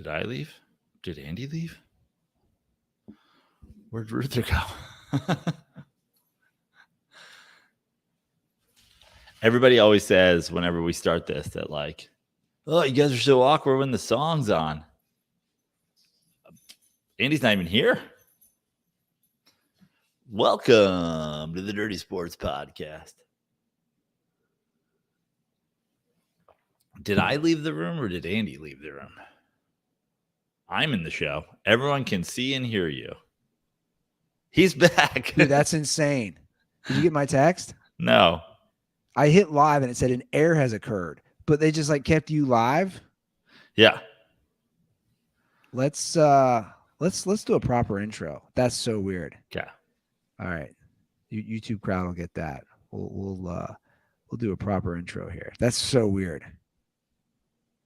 Did I leave? Did Andy leave? Where'd Ruther go? Everybody always says whenever we start this that like, oh, you guys are so awkward when the song's on. Andy's not even here. Welcome to the Dirty Sports Podcast. Did I leave the room or did Andy leave the room? I'm in the show. Everyone can see and hear you. He's back. Dude, that's insane. Did you get my text? No. I hit live and it said an error has occurred, but they just like kept you live. Yeah. Let's do a proper intro. That's so weird. Okay. All right. YouTube crowd will get that. We'll do a proper intro here. That's so weird.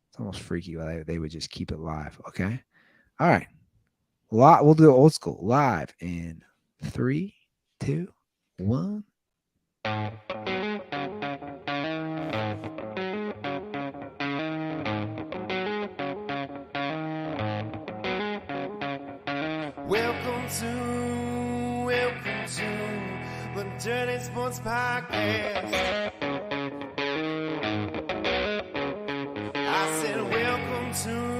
It's almost freaky why they would just keep it live. Okay. All right. We'll do it old school live in 3, 2, 1. Welcome to the Dirty Sports Podcast. I said welcome to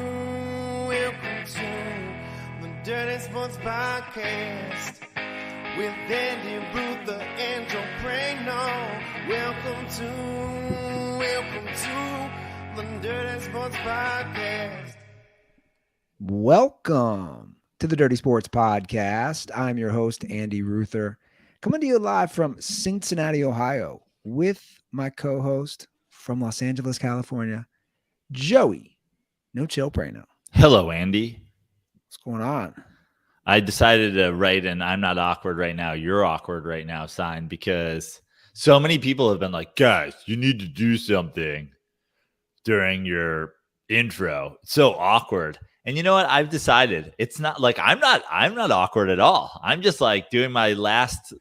the Dirty Sports Podcast with Andy Ruther and Joe Prano. Welcome to the Dirty Sports Podcast. Welcome to the Dirty Sports Podcast. I'm your host, Andy Ruther, coming to you live from Cincinnati, Ohio, with my co-host from Los Angeles, California, Joey No Chill Prano. Hello, Andy. What's going on? I decided to write an I'm not awkward right now, you're awkward right now sign because so many people have been like, guys, you need to do something during your intro. It's so awkward. And you know what? I've decided it's not like I'm not awkward at all. I'm just like doing my last,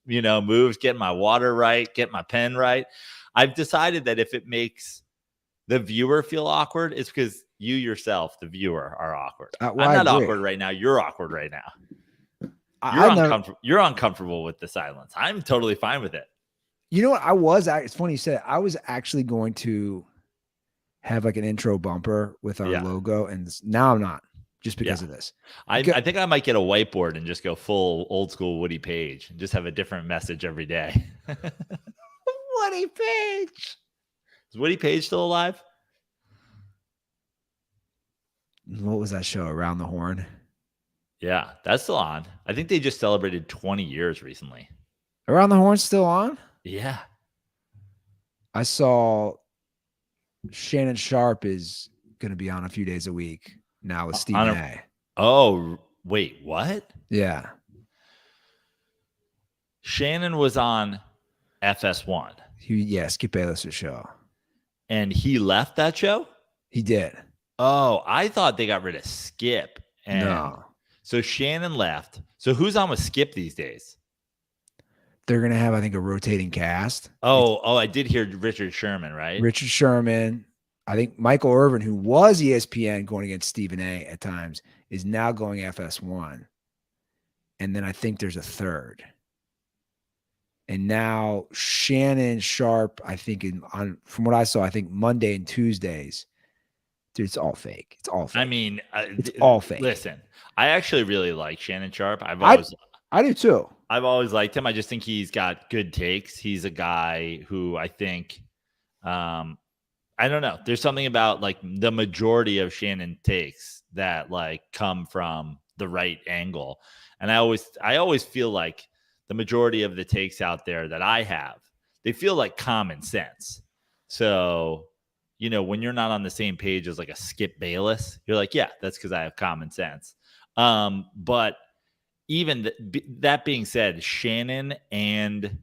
moves, getting my water right, getting my pen right. I've decided that if it makes the viewer feel awkward, it's because you yourself, the viewer, are awkward. I'm not awkward right now. You're awkward right now. You're uncomfortable with the silence. I'm totally fine with it. You know what? It's funny you said it. I was actually going to have like an intro bumper with our logo, and now I'm not, just because of this. I think I might get a whiteboard and just go full old school Woody Page and just have a different message every day. Woody Page. Is Woody Page still alive? What was that show? Around the Horn? Yeah, that's still on. I think they just celebrated 20 years recently. Around the Horn's still on? Yeah. I saw Shannon Sharp is going to be on a few days a week now with Stephen A. Oh, wait, what? Yeah. Shannon was on FS1. Skip Bayless's show. And he left that show? He did. Oh, I thought they got rid of Skip. No. So Shannon left. So who's on with Skip these days? They're going to have, I think, a rotating cast. Oh, I did hear Richard Sherman, right? Richard Sherman. I think Michael Irvin, who was ESPN going against Stephen A at times, is now going FS1. And then I think there's a third. And now Shannon Sharp, I think, from what I saw, I think Monday and Tuesdays. Dude, it's all fake. It's all fake. I mean, it's all fake. Listen, I actually really like Shannon Sharp. I do too. I've always liked him. I just think he's got good takes. He's a guy who I think, I don't know. There's something about like the majority of Shannon takes that like come from the right angle. And I always feel like the majority of the takes out there that I have, they feel like common sense. So, when you're not on the same page as like a Skip Bayless, you're like, yeah, that's because I have common sense. But even that being said, Shannon and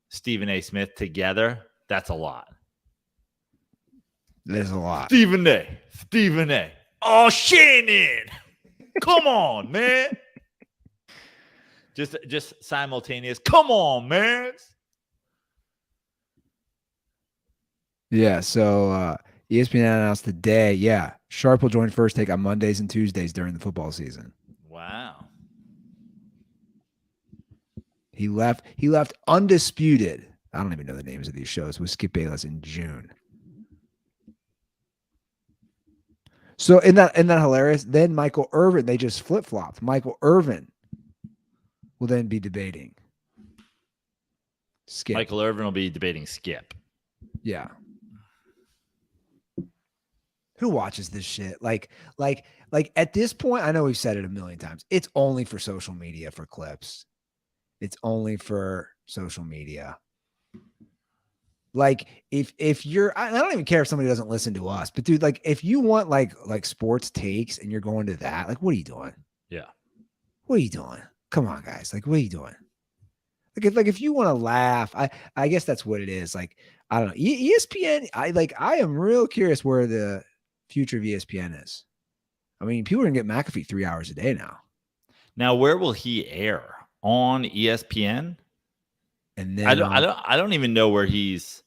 Stephen A. Smith together, that's a lot. There's a lot. Stephen A. Oh, Shannon. Come on, man. Just simultaneous. Come on, man. Yeah, so ESPN announced today, Sharp will join First Take on Mondays and Tuesdays during the football season. Wow. He left undisputed. I don't even know the names of these shows with Skip Bayless in June. So isn't that hilarious? Then Michael Irvin, they just flip-flopped. Michael Irvin will then be debating Skip. Michael Irvin will be debating Skip. Yeah. Who watches this shit? Like at this point, I know we've said it a million times. It's only for social media for clips. It's only for social media. Like if you're, I don't even care if somebody doesn't listen to us, but dude, like if you want like sports takes and you're going to that, like what are you doing? Yeah. What are you doing? Come on, guys. Like what are you doing? Like if you want to laugh, I guess that's what it is. Like I don't know. ESPN. I am real curious where the future of ESPN is. I mean, people are gonna get McAfee 3 hours a day now. Now, where will he air? On ESPN? And then I don't even know where he's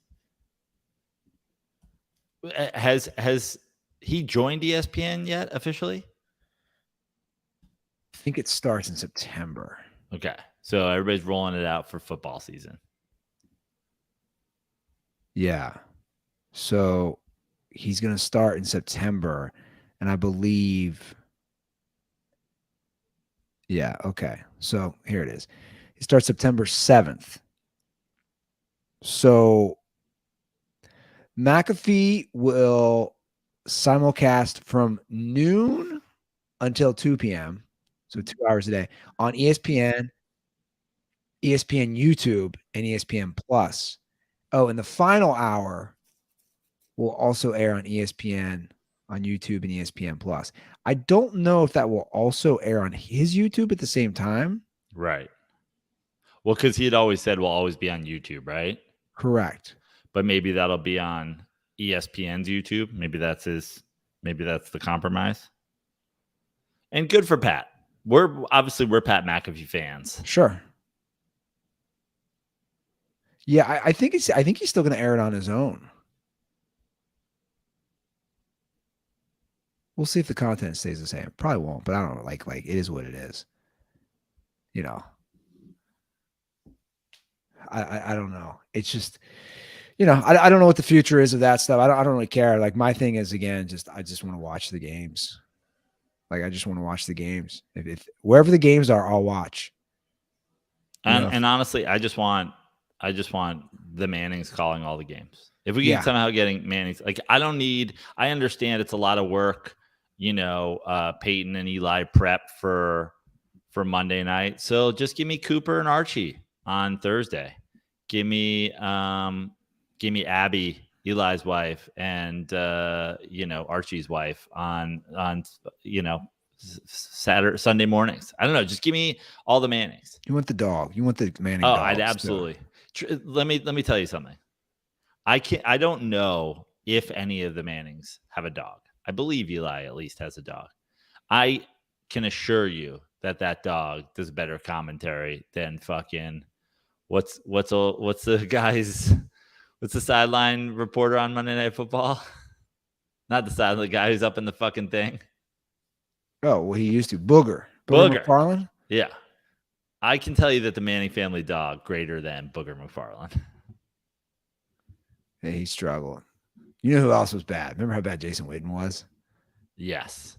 has he joined ESPN yet officially? I think it starts in September. Okay. So everybody's rolling it out for football season. Yeah. So he's going to start in September. And I believe. Yeah. Okay. So here it is. It starts September 7th. So McAfee will simulcast from noon until 2 p.m. So 2 hours a day on ESPN, ESPN YouTube, and ESPN Plus. Oh, and the final hour will also air on ESPN, on YouTube, and ESPN Plus. I don't know if that will also air on his YouTube at the same time. Right. Well, because he had always said we'll always be on YouTube, right? Correct. But maybe that'll be on ESPN's YouTube. Maybe that's the compromise. And good for Pat. We're Pat McAfee fans. Sure. Yeah, I think he's still going to air it on his own. We'll see if the content stays the same. Probably won't, but I don't know. Like it is what it is. You know. I don't know. It's just, you know, I don't know what the future is of that stuff. I don't really care. Like my thing is, again, I just want to watch the games. Like I just want to watch the games. If wherever the games are, I'll watch. And honestly, I just want the Mannings calling all the games. If we can somehow getting Mannings, like I understand it's a lot of work, you know, Peyton and Eli prep for Monday night. So just give me Cooper and Archie on Thursday. Give me Abby, Eli's wife, and Archie's wife on Sunday mornings. I don't know. Just give me all the Mannings. You want the dog. You want the Manning. Oh, I'd absolutely. Let me tell you something. I don't know if any of the Mannings have a dog. I believe Eli at least has a dog. I can assure you that dog does better commentary than fucking what's the sideline reporter on Monday Night Football? Not the sideline guy who's up in the fucking thing. Oh, well, he used to. Booger McFarland? Yeah. I can tell you that the Manning family dog greater than Booger McFarland. Hey, he's struggling. You know who else was bad? Remember how bad Jason Witten was? Yes.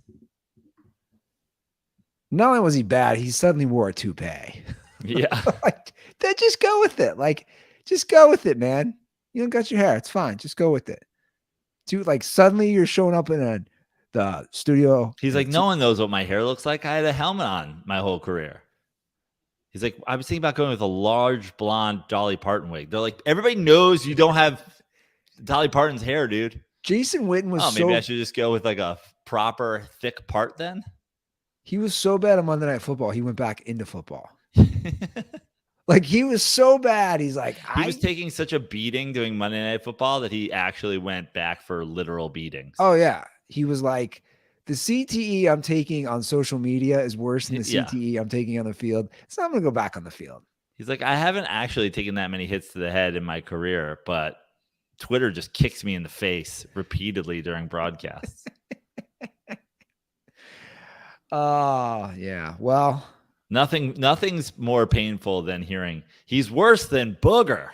Not only was he bad, he suddenly wore a toupee. Yeah. Then just go with it. Like, just go with it, man. You don't got your hair. It's fine. Just go with it. Suddenly you're showing up in the studio. He's like, no one knows what my hair looks like. I had a helmet on my whole career. He's like, I was thinking about going with a large blonde Dolly Parton wig. They're like, everybody knows you don't have Dolly Parton's hair, dude. Jason Witten was maybe I should just go with like a proper thick part then. He was so bad on Monday Night Football, he went back into football. Like, he was so bad. He's like, he was taking such a beating doing Monday Night Football that he actually went back for literal beatings. Oh, yeah. He was like, the CTE I'm taking on social media is worse than the CTE I'm taking on the field. So I'm going to go back on the field. He's like, I haven't actually taken that many hits to the head in my career, but Twitter just kicks me in the face repeatedly during broadcasts. Yeah. Well, Nothing's more painful than hearing he's worse than Booger.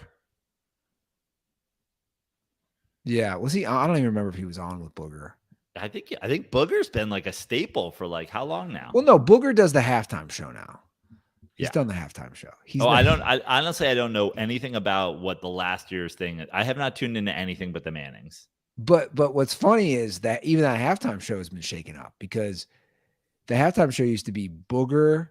yeah. Was he? I don't even remember if he was on with Booger. I think Booger's been like a staple for like how long now? Well, no, Booger does the halftime show now. He's Yeah. done the halftime show. He's Oh, not, I honestly I don't know anything about what the last year's thing. I have not tuned into anything but the Mannings. but what's funny is that even that halftime show has been shaken up because the halftime show used to be Booger,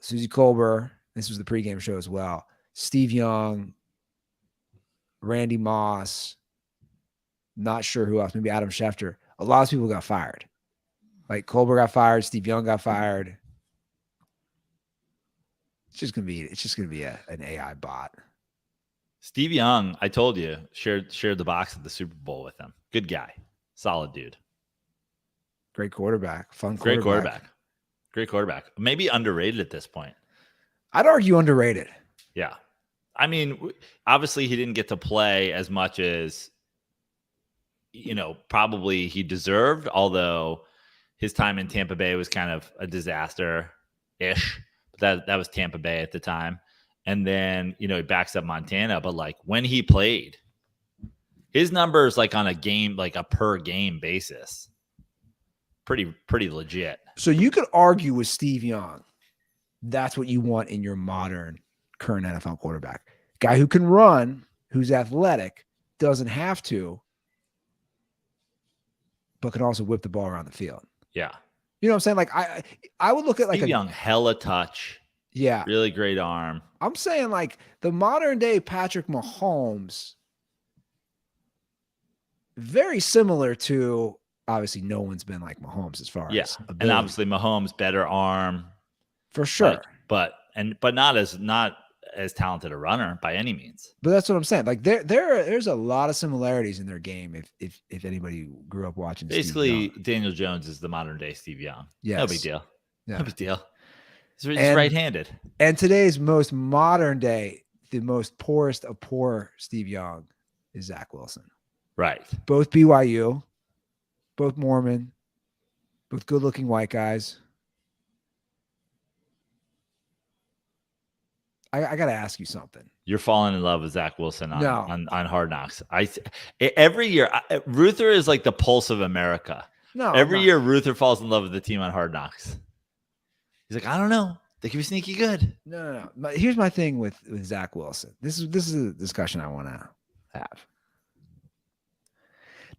Susie Colbert. This was the pregame show as well. Steve Young, Randy Moss, not sure who else, maybe Adam Schefter. A lot of people got fired. Like Colbert got fired, Steve Young got fired. It's just gonna be an AI bot. Steve Young, I told you, shared the box at the Super Bowl with him. Good guy, solid dude, Great quarterback, fun great quarterback. great quarterback. Maybe underrated at this point. I'd argue underrated. Yeah, I mean, obviously he didn't get to play as much as probably he deserved. Although his time in Tampa Bay was kind of a disaster-ish. But that was Tampa Bay at the time. And then, he backs up Montana. But like when he played, his numbers like on a game, like a per game basis, pretty legit. So you could argue with Steve Young. That's what you want in your modern current NFL quarterback. Guy who can run, who's athletic, doesn't have to, but can also whip the ball around the field. Yeah. You know what I'm saying? Like I would look at like Steve Young, hella touch. Yeah. Really great arm. I'm saying like the modern day Patrick Mahomes, very similar to, obviously no one's been like Mahomes as far as ability. And obviously Mahomes better arm for sure. But not as talented a runner by any means. But that's what I'm saying. Like there's a lot of similarities in their game if anybody grew up watching. Basically, Daniel Jones is the modern day Steve Young. Yes. No big deal. Yeah. No big deal. He's right-handed. And today's most modern day, the most poorest of poor Steve Young is Zach Wilson. Right. Both BYU, both Mormon, both good-looking white guys. I got to ask you something. You're falling in love with Zach Wilson on Hard Knocks. Every year, Ruther is like the pulse of America. No, every year Ruther falls in love with the team on Hard Knocks. He's like, I don't know. They can be sneaky good. No. But here's my thing with Zach Wilson. This is a discussion I want to have.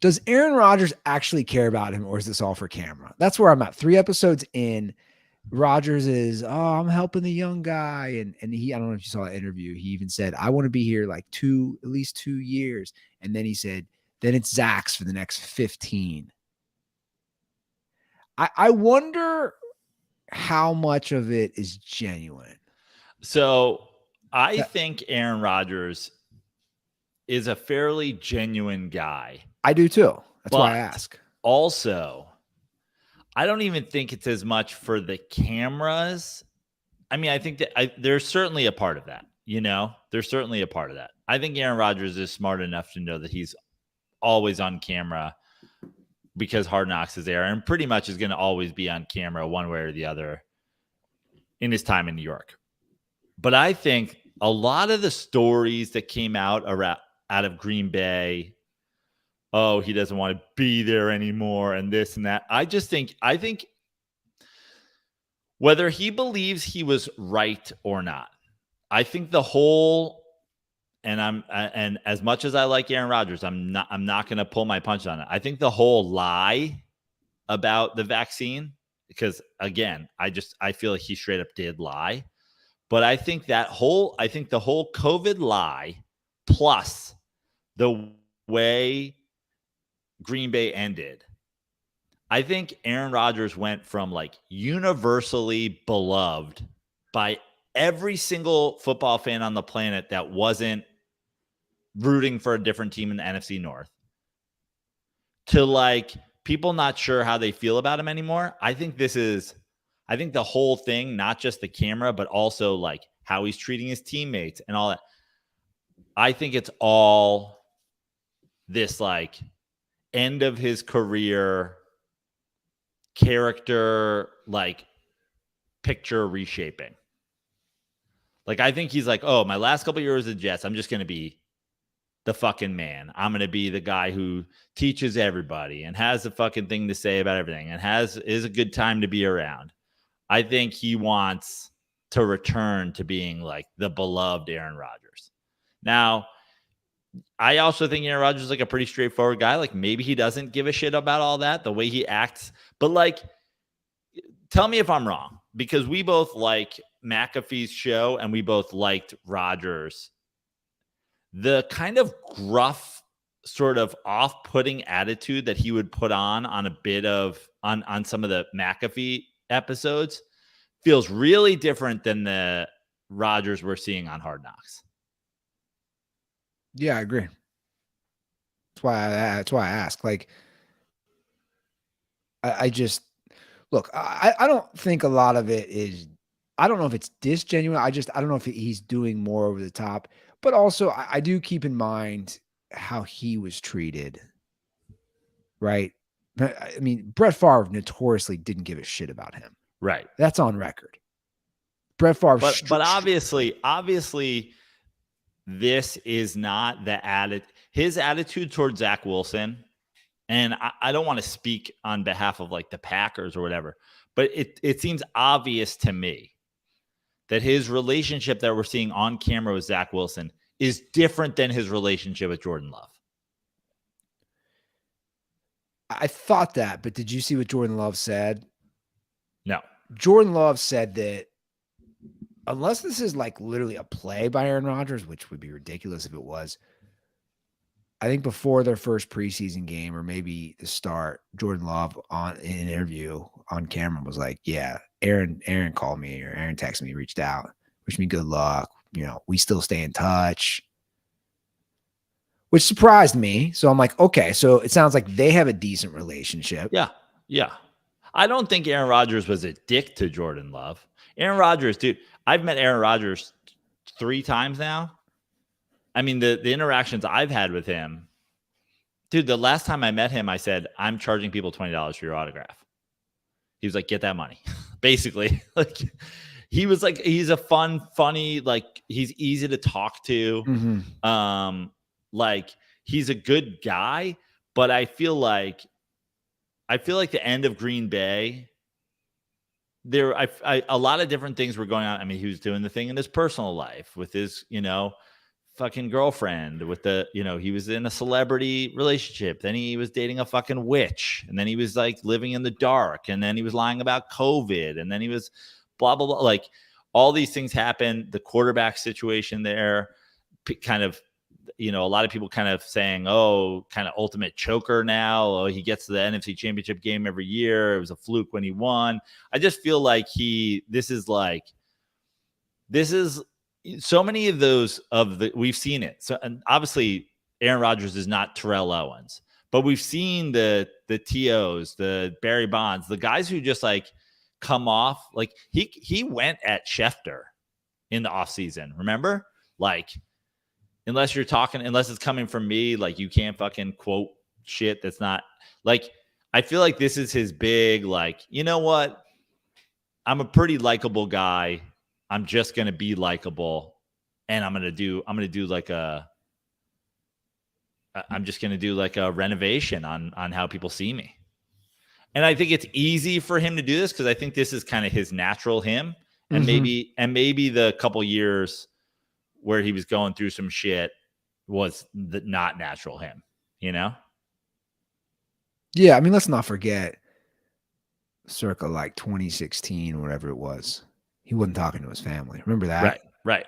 Does Aaron Rodgers actually care about him, or is this all for camera? That's where I'm at. 3 episodes in, Rodgers is, I'm helping the young guy. And he, I don't know if you saw that interview. He even said, I want to be here like at least 2 years. And then he said, then it's Zach's for the next 15. I wonder how much of it is genuine. So I think Aaron Rodgers is a fairly genuine guy. I do too. That's why I ask. Also, I don't even think it's as much for the cameras. I mean, I think that there's certainly a part of that, there's certainly a part of that. I think Aaron Rodgers is smart enough to know that he's always on camera because Hard Knocks is there and pretty much is going to always be on camera one way or the other in his time in New York. But I think a lot of the stories that came out of Green Bay, oh, he doesn't want to be there anymore and this and that. I think whether he believes he was right or not, I think the whole, and as much as I like Aaron Rodgers, I'm not going to pull my punch on it. I think the whole lie about the vaccine, because again, I feel like he straight up did lie. But I think the whole COVID lie plus the way Green Bay ended, I think Aaron Rodgers went from like universally beloved by every single football fan on the planet that wasn't rooting for a different team in the NFC North to like people not sure how they feel about him anymore. I think the whole thing, not just the camera, but also like how he's treating his teammates and all that. I think it's all this like end of his career character, like picture reshaping. Like, I think he's like, oh, my last couple of years of Jets, I'm just going to be the fucking man. I'm going to be the guy who teaches everybody and has the fucking thing to say about everything and is a good time to be around. I think he wants to return to being like the beloved Aaron Rodgers. Now, I also think Aaron Rodgers is like a pretty straightforward guy. Like, maybe he doesn't give a shit about all that, the way he acts. But like, tell me if I'm wrong, because we both like McAfee's show and we both liked Rodgers. The kind of gruff, sort of off-putting attitude that he would put on a bit of on some of the McAfee episodes feels really different than the Rodgers we're seeing on Hard Knocks. Yeah, I agree. That's why I ask. Like, I just look. I don't think a lot of it is. I don't know if it's disgenuine. I don't know if he's doing more over the top. But also, I do keep in mind how he was treated. Right. I mean, Brett Favre notoriously didn't give a shit about him. Right. That's on record. Brett Favre. But obviously, this is not the attitude. His attitude towards Zach Wilson, and I don't want to speak on behalf of like the Packers or whatever, but it seems obvious to me that his relationship that we're seeing on camera with Zach Wilson is different than his relationship with Jordan Love. I thought that, but did you see what Jordan Love said? No. Jordan Love said that unless this is like literally a play by Aaron Rodgers, which would be ridiculous if it was, I think before their first preseason game or maybe the start, Jordan Love in an interview on camera was like, yeah, Aaron called me or Aaron texted me, reached out, wished me good luck. You know, we still stay in touch, which surprised me. So I'm like, okay, so it sounds like they have a decent relationship. Yeah. Yeah. I don't think Aaron Rodgers was a dick to Jordan Love. Aaron Rodgers, dude, I've met Aaron Rodgers 3 times now. I mean, the interactions I've had with him, dude, the last time I met him, I said, I'm charging people $20 for your autograph. He was like, get that money. Basically, like, he was like, he's a funny, like, he's easy to talk to. Mm-hmm. Like, he's a good guy, but I feel like the end of Green Bay, a lot of different things were going on. I mean, he was doing the thing in his personal life with his, fucking girlfriend, with he was in a celebrity relationship. Then he was dating a fucking witch. And then he was like living in the dark. And then he was lying about COVID. And then he was blah, blah, blah. Like, all these things happened. The quarterback situation there, kind of, a lot of people kind of saying, oh, kind of ultimate choker now. Oh, he gets to the NFC Championship game every year. It was a fluke when he won. I just feel like this is so many of those we've seen it. So, and obviously Aaron Rodgers is not Terrell Owens, but we've seen the TOs, the Barry Bonds, the guys who just like come off. Like, he went at Schefter in the offseason. Remember? Like, unless it's coming from me, like, you can't fucking quote shit that's not, like, I feel like this is his big, like, you know what? I'm a pretty likable guy. I'm just going to be likable, and I'm just going to do like a renovation on how people see me. And I think it's easy for him to do this because I think this is kind of his natural him. And maybe the couple years where he was going through some shit was not natural him, Yeah, I mean, let's not forget circa like 2016, whatever it was. He wasn't talking to his family. Remember that? Right.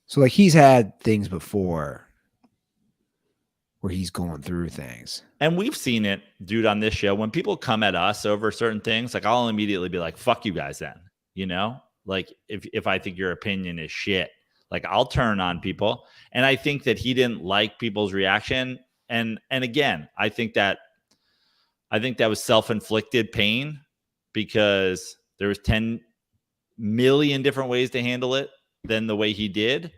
So like, he's had things before where he's going through things. And we've seen it, dude, on this show. When people come at us over certain things, like, I'll immediately be like, fuck you guys then, Like, if I think your opinion is shit, like, I'll turn on people. And I think that he didn't like people's reaction. And again, I think that was self-inflicted pain because there was 10 million different ways to handle it than the way he did.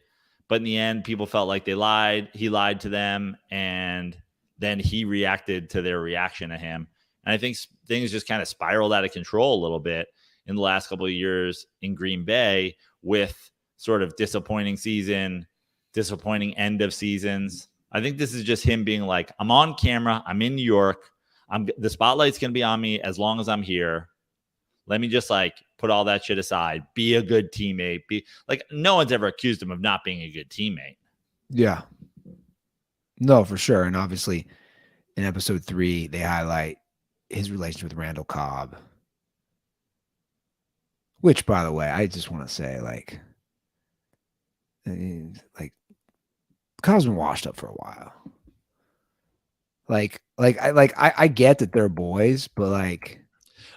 But in the end, people felt like he lied to them, and then he reacted to their reaction to him. And I think things just kind of spiraled out of control a little bit in the last couple of years in Green Bay with sort of disappointing season, disappointing end of seasons. I think this is just him being like, I'm on camera. I'm in New York. The spotlight's going to be on me as long as I'm here. Let me just like put all that shit aside. Be a good teammate. Be like, no one's ever accused him of not being a good teammate. Yeah. No, for sure. And obviously in episode 3, they highlight his relationship with Randall Cobb. Which, by the way, I just want to say, like Cobb's been washed up for a while. I get that they're boys, but like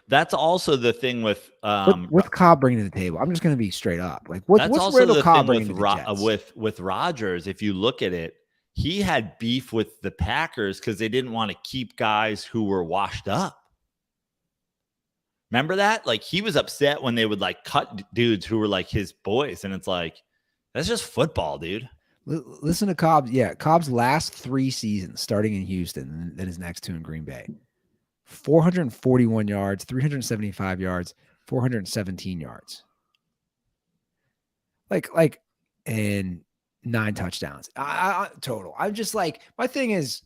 that's also the thing with what's Cobb bringing to the table? I'm just going to be straight up. Like what's Randall Cobb bringing to the Jets? With Rodgers? If you look at it, he had beef with the Packers because they didn't want to keep guys who were washed up. Remember that? Like he was upset when they would like cut dudes who were like his boys, and it's like that's just football, dude. Listen to Cobb. Yeah, Cobb's last 3 seasons, starting in Houston, and then his next 2 in Green Bay. 441 yards, 375 yards, 417 yards. And 9 touchdowns total. I'm just like, my thing is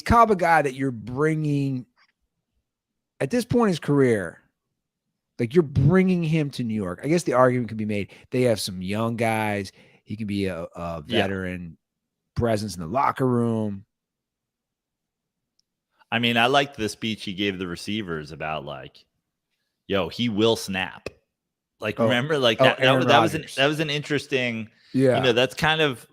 Cobb a guy that you're bringing at this point in his career? Like you're bringing him to New York. I guess the argument can be made. They have some young guys. He can be a veteran presence in the locker room. I mean, I liked the speech he gave the receivers about like, yo, he will snap. Like, remember, like that was an interesting, that's kind of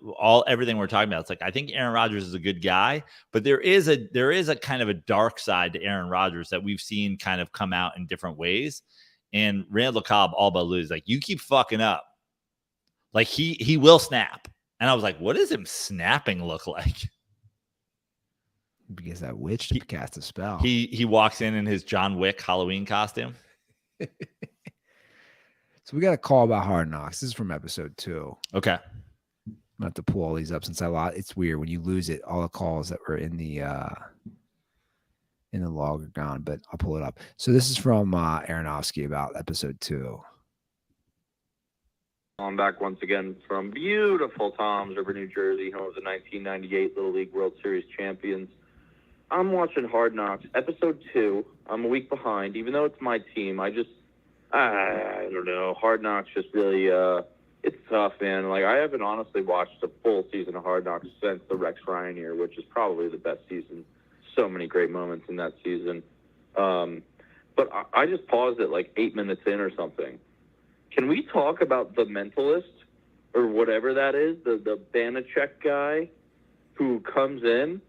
everything we're talking about. It's like, I think Aaron Rodgers is a good guy, but there is a kind of a dark side to Aaron Rodgers that we've seen kind of come out in different ways. And Randall Cobb all but lose. Like, you keep fucking up. Like he will snap. And I was like, what does him snapping look like? Because that witch to cast a spell. He walks in his John Wick Halloween costume. So we got a call about Hard Knocks. This is from episode 2. Okay. I'm gonna have to pull all these up since it's weird when you lose it. All the calls that were in the log are gone, but I'll pull it up. So this is from Aronofsky about episode 2. I'm back once again from beautiful Toms River, New Jersey, home of the 1998 Little League World Series champions. I'm watching Hard Knocks, episode 2. I'm a week behind, even though it's my team. I don't know. Hard Knocks just really, it's tough, man. Like, I haven't honestly watched a full season of Hard Knocks since the Rex Ryan year, which is probably the best season. So many great moments in that season. But I just paused it like 8 minutes in or something. Can we talk about the Mentalist or whatever that is, the Banachek guy who comes in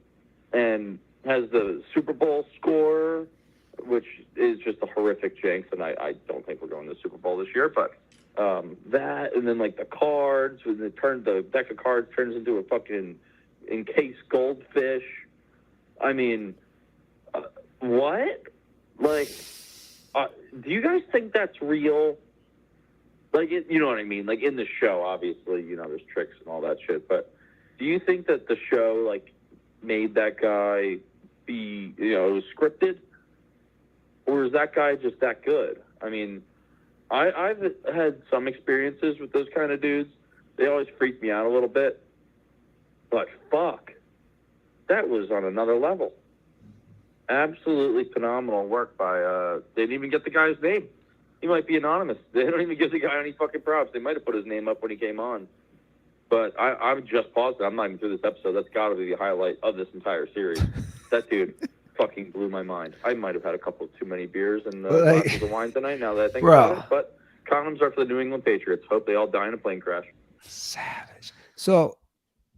and has the Super Bowl score, which is just a horrific jinx, and I don't think we're going to the Super Bowl this year, but that, and then like the cards, when the deck of cards turns into a fucking encased goldfish. I mean, what? Like, do you guys think that's real? Like, you know what I mean? Like, in the show, obviously, there's tricks and all that shit, but do you think that the show, like, made that guy be, it was scripted? Or is that guy just that good? I mean, I've had some experiences with those kind of dudes. They always freak me out a little bit. But fuck, that was on another level. Absolutely phenomenal work by, they didn't even get the guy's name. He might be anonymous. They don't even give the guy any fucking props. They might have put his name up when he came on. But I'm just positive. I'm not even through this episode. That's got to be the highlight of this entire series. That dude fucking blew my mind. I might have had a couple too many beers and glasses of wine tonight, now that I think about it. But condoms are for the New England Patriots. Hope they all die in a plane crash. Savage. So,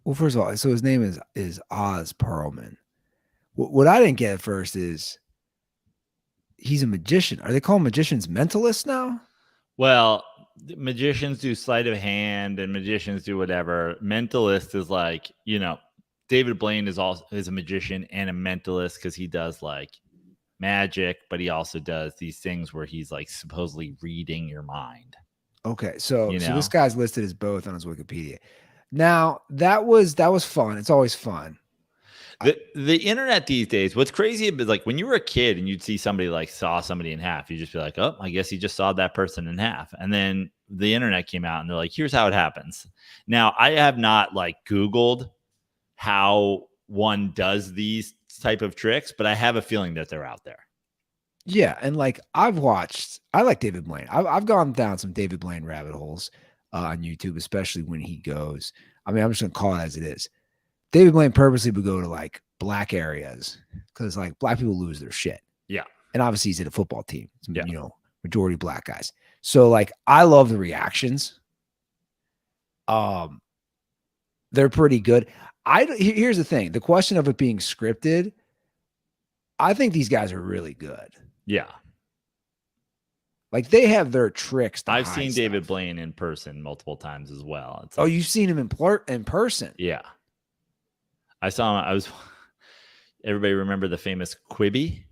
well, first of all, so his name is Oz Perlman. What I didn't get at first is he's a magician. Are they calling magicians mentalists now? Well, magicians do sleight of hand and magicians do whatever. Mentalist is like, David Blaine is a magician and a mentalist because he does like magic, but he also does these things where he's like supposedly reading your mind. Okay, so this guy's listed as both on his Wikipedia. Now that was fun. It's always fun. The internet these days, what's crazy is like when you were a kid and you'd see somebody like saw somebody in half, you just be like, oh, I guess he just saw that person in half. And then the internet came out and they're like, here's how it happens. Now, I have not like Googled how one does these type of tricks, but I have a feeling that they're out there. Yeah, and like I like David Blaine. I've gone down some David Blaine rabbit holes on YouTube, especially when he goes. I mean, I'm just gonna call it as it is. David Blaine purposely would go to like black areas because like black people lose their shit. Yeah, and obviously he's at a football team. Yeah. You know, majority black guys. So like I love the reactions. They're pretty good. Here's the thing: the question of it being scripted. I think these guys are really good. Yeah. Like they have their tricks. I've seen David Blaine in person multiple times as well. It's like, you've seen him in person? Yeah. I saw him. Everybody remember the famous Quibi?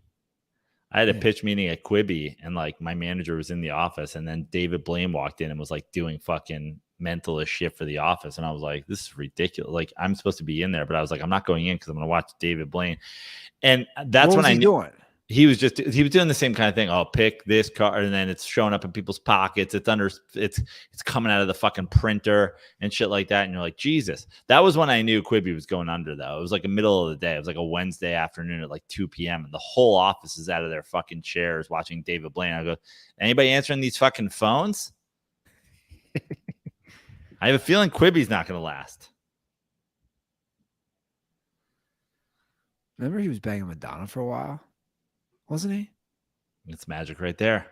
I had a pitch meeting at Quibi and like my manager was in the office and then David Blaine walked in and was like doing fucking mentalist shit for the office. And I was like, this is ridiculous. Like I'm supposed to be in there, but I was like, I'm not going in because I'm going to watch David Blaine. And that's when I knew doing? He was doing the same kind of thing. I'll pick this card and then it's showing up in people's pockets. It's coming out of the fucking printer and shit like that. And you're like, Jesus. That was when I knew Quibi was going under though. It was like the middle of the day. It was like a Wednesday afternoon at like 2 p.m. and the whole office is out of their fucking chairs watching David Blaine. I go, anybody answering these fucking phones? I have a feeling Quibi's not going to last. Remember he was banging Madonna for a while? Wasn't he? It's magic right there.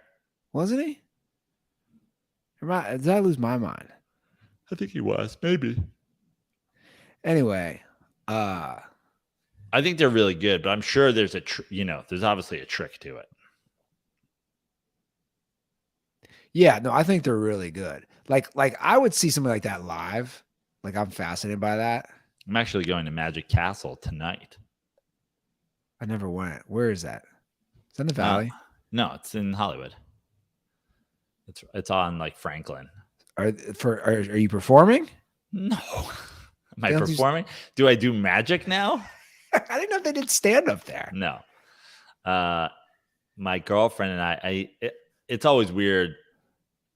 Wasn't he? Did I lose my mind? I think he was. Maybe. Anyway. I think they're really good, but I'm sure there's there's obviously a trick to it. Yeah, no, I think they're really good. Like I would see something like that live. Like I'm fascinated by that. I'm actually going to Magic Castle tonight. I never went. Where is that? It's in the Valley. No, it's in Hollywood. It's on like Franklin. Are you performing? No. Am I performing? Do I do magic now? I didn't know if they did stand up there. No. My girlfriend and it's always weird.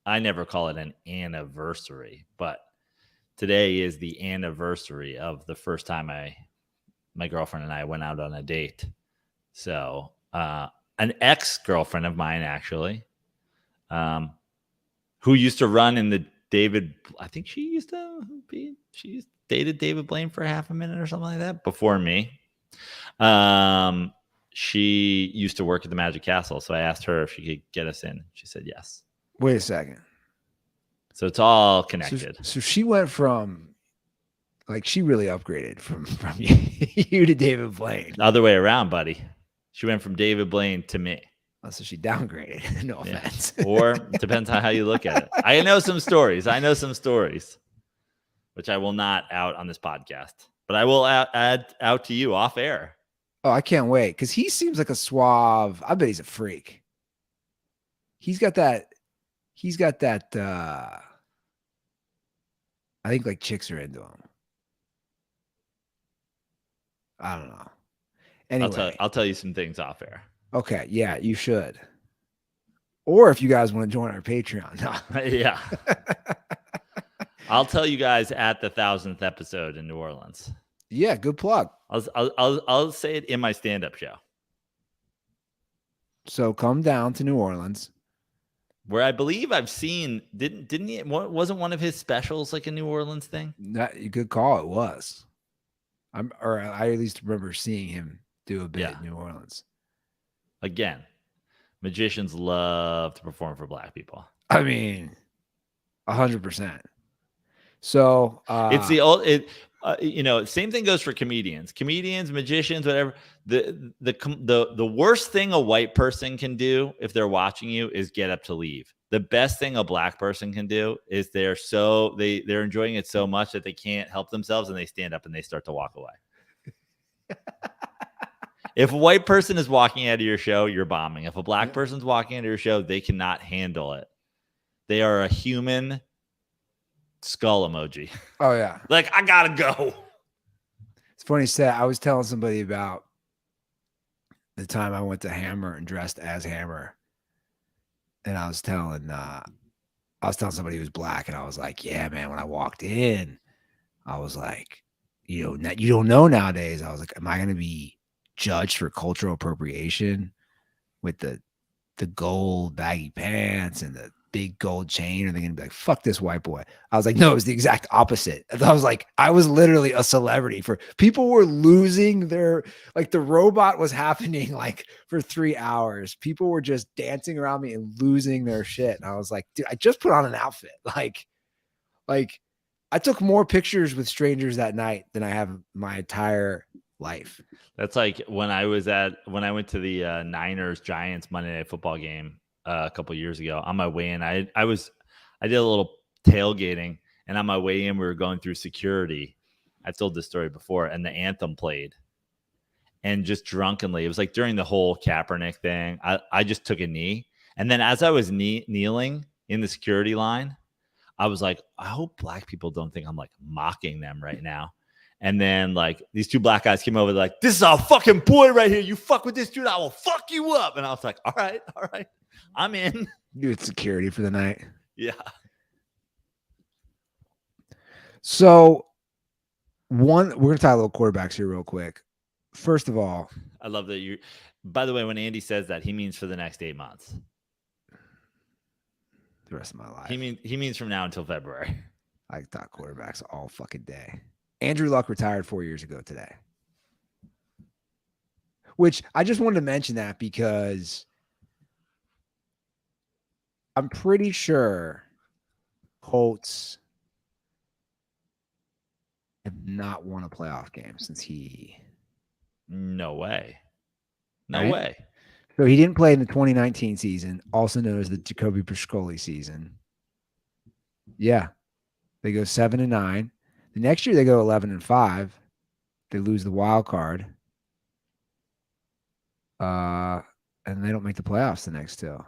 I never call it an anniversary, but today is the anniversary of the first time my girlfriend and I went out on a date. So, an ex-girlfriend of mine, actually, who used to run in the I think she dated David Blaine for half a minute or something like that before me. She used to work at the Magic Castle. So I asked her if she could get us in. She said yes. Wait a second. So it's all connected. So she went from, like, she really upgraded from you to David Blaine. The other way around, buddy. She went from David Blaine to me. Oh, so she downgraded. No offense. Yeah. Or depends on how you look at it. I know some stories, which I will not out on this podcast, but I will add out to you off air. Oh, I can't wait because he seems like a suave. I bet he's a freak. He's got that. I think like chicks are into him. I don't know. Anyway, I'll tell you some things off air. Okay, yeah, you should. Or if you guys want to join our Patreon, no. Yeah. I'll tell you guys at the 1000th episode in New Orleans. Yeah, good plug. I'll say it in my stand-up show. So come down to New Orleans, where I believe I've seen didn't he? Wasn't one of his specials like a New Orleans thing? Good call. It was. I at least remember seeing him do a bit in New Orleans. Again, magicians love to perform for black people. I mean, 100%. So it's the old. Same thing goes for comedians, magicians, whatever. The worst thing a white person can do if they're watching you is get up to leave. The best thing a black person can do is they're enjoying it so much that they can't help themselves and they stand up and they start to walk away. If a white person is walking out of your show, you're bombing. If a black person's walking out of your show, they cannot handle it. They are a human skull emoji. Oh yeah. Like, I gotta go. funny set. I was telling somebody about the time I went to Hammer and dressed as Hammer. And I was telling somebody who's black, and I was like, yeah, man, when I walked in, I was like, you don't know nowadays. I was like, am I going to be judged for cultural appropriation with the gold baggy pants and the big gold chain? Or they're going to be like, fuck this white boy? I was like, no, it was the exact opposite. I was like, I was literally a celebrity. For people were losing their, like, the robot was happening like for 3 hours. People were just dancing around me and losing their shit. And I was like, dude, I just put on an outfit. Like I took more pictures with strangers that night than I have my entire life. That's like when I went to the Niners Giants Monday Night Football game a couple years ago. On my way in, I did a little tailgating, and on my way in, we were going through security. I've told this story before, and the anthem played, and just drunkenly, it was like during the whole Kaepernick thing. I just took a knee, and then as I was kneeling in the security line, I was like, I hope black people don't think I'm like mocking them right now. And then like these two black guys came over, like, this is our fucking boy right here. You fuck with this dude, I will fuck you up. And I was like, all right, I'm in. Dude, security for the night. Yeah. So we're gonna talk a little quarterbacks here real quick. First of all, I love that by the way, when Andy says that, he means for the next 8 months. The rest of my life. He means from now until February. I talk quarterbacks all fucking day. Andrew Luck retired 4 years ago today. Which I just wanted to mention that because I'm pretty sure Colts have not won a playoff game since he. No way. So he didn't play in the 2019 season, also known as the Jacoby Brissoli season. Yeah. They go 7-9. The next year they go 11-5. They lose the wild card. And they don't make the playoffs the next two.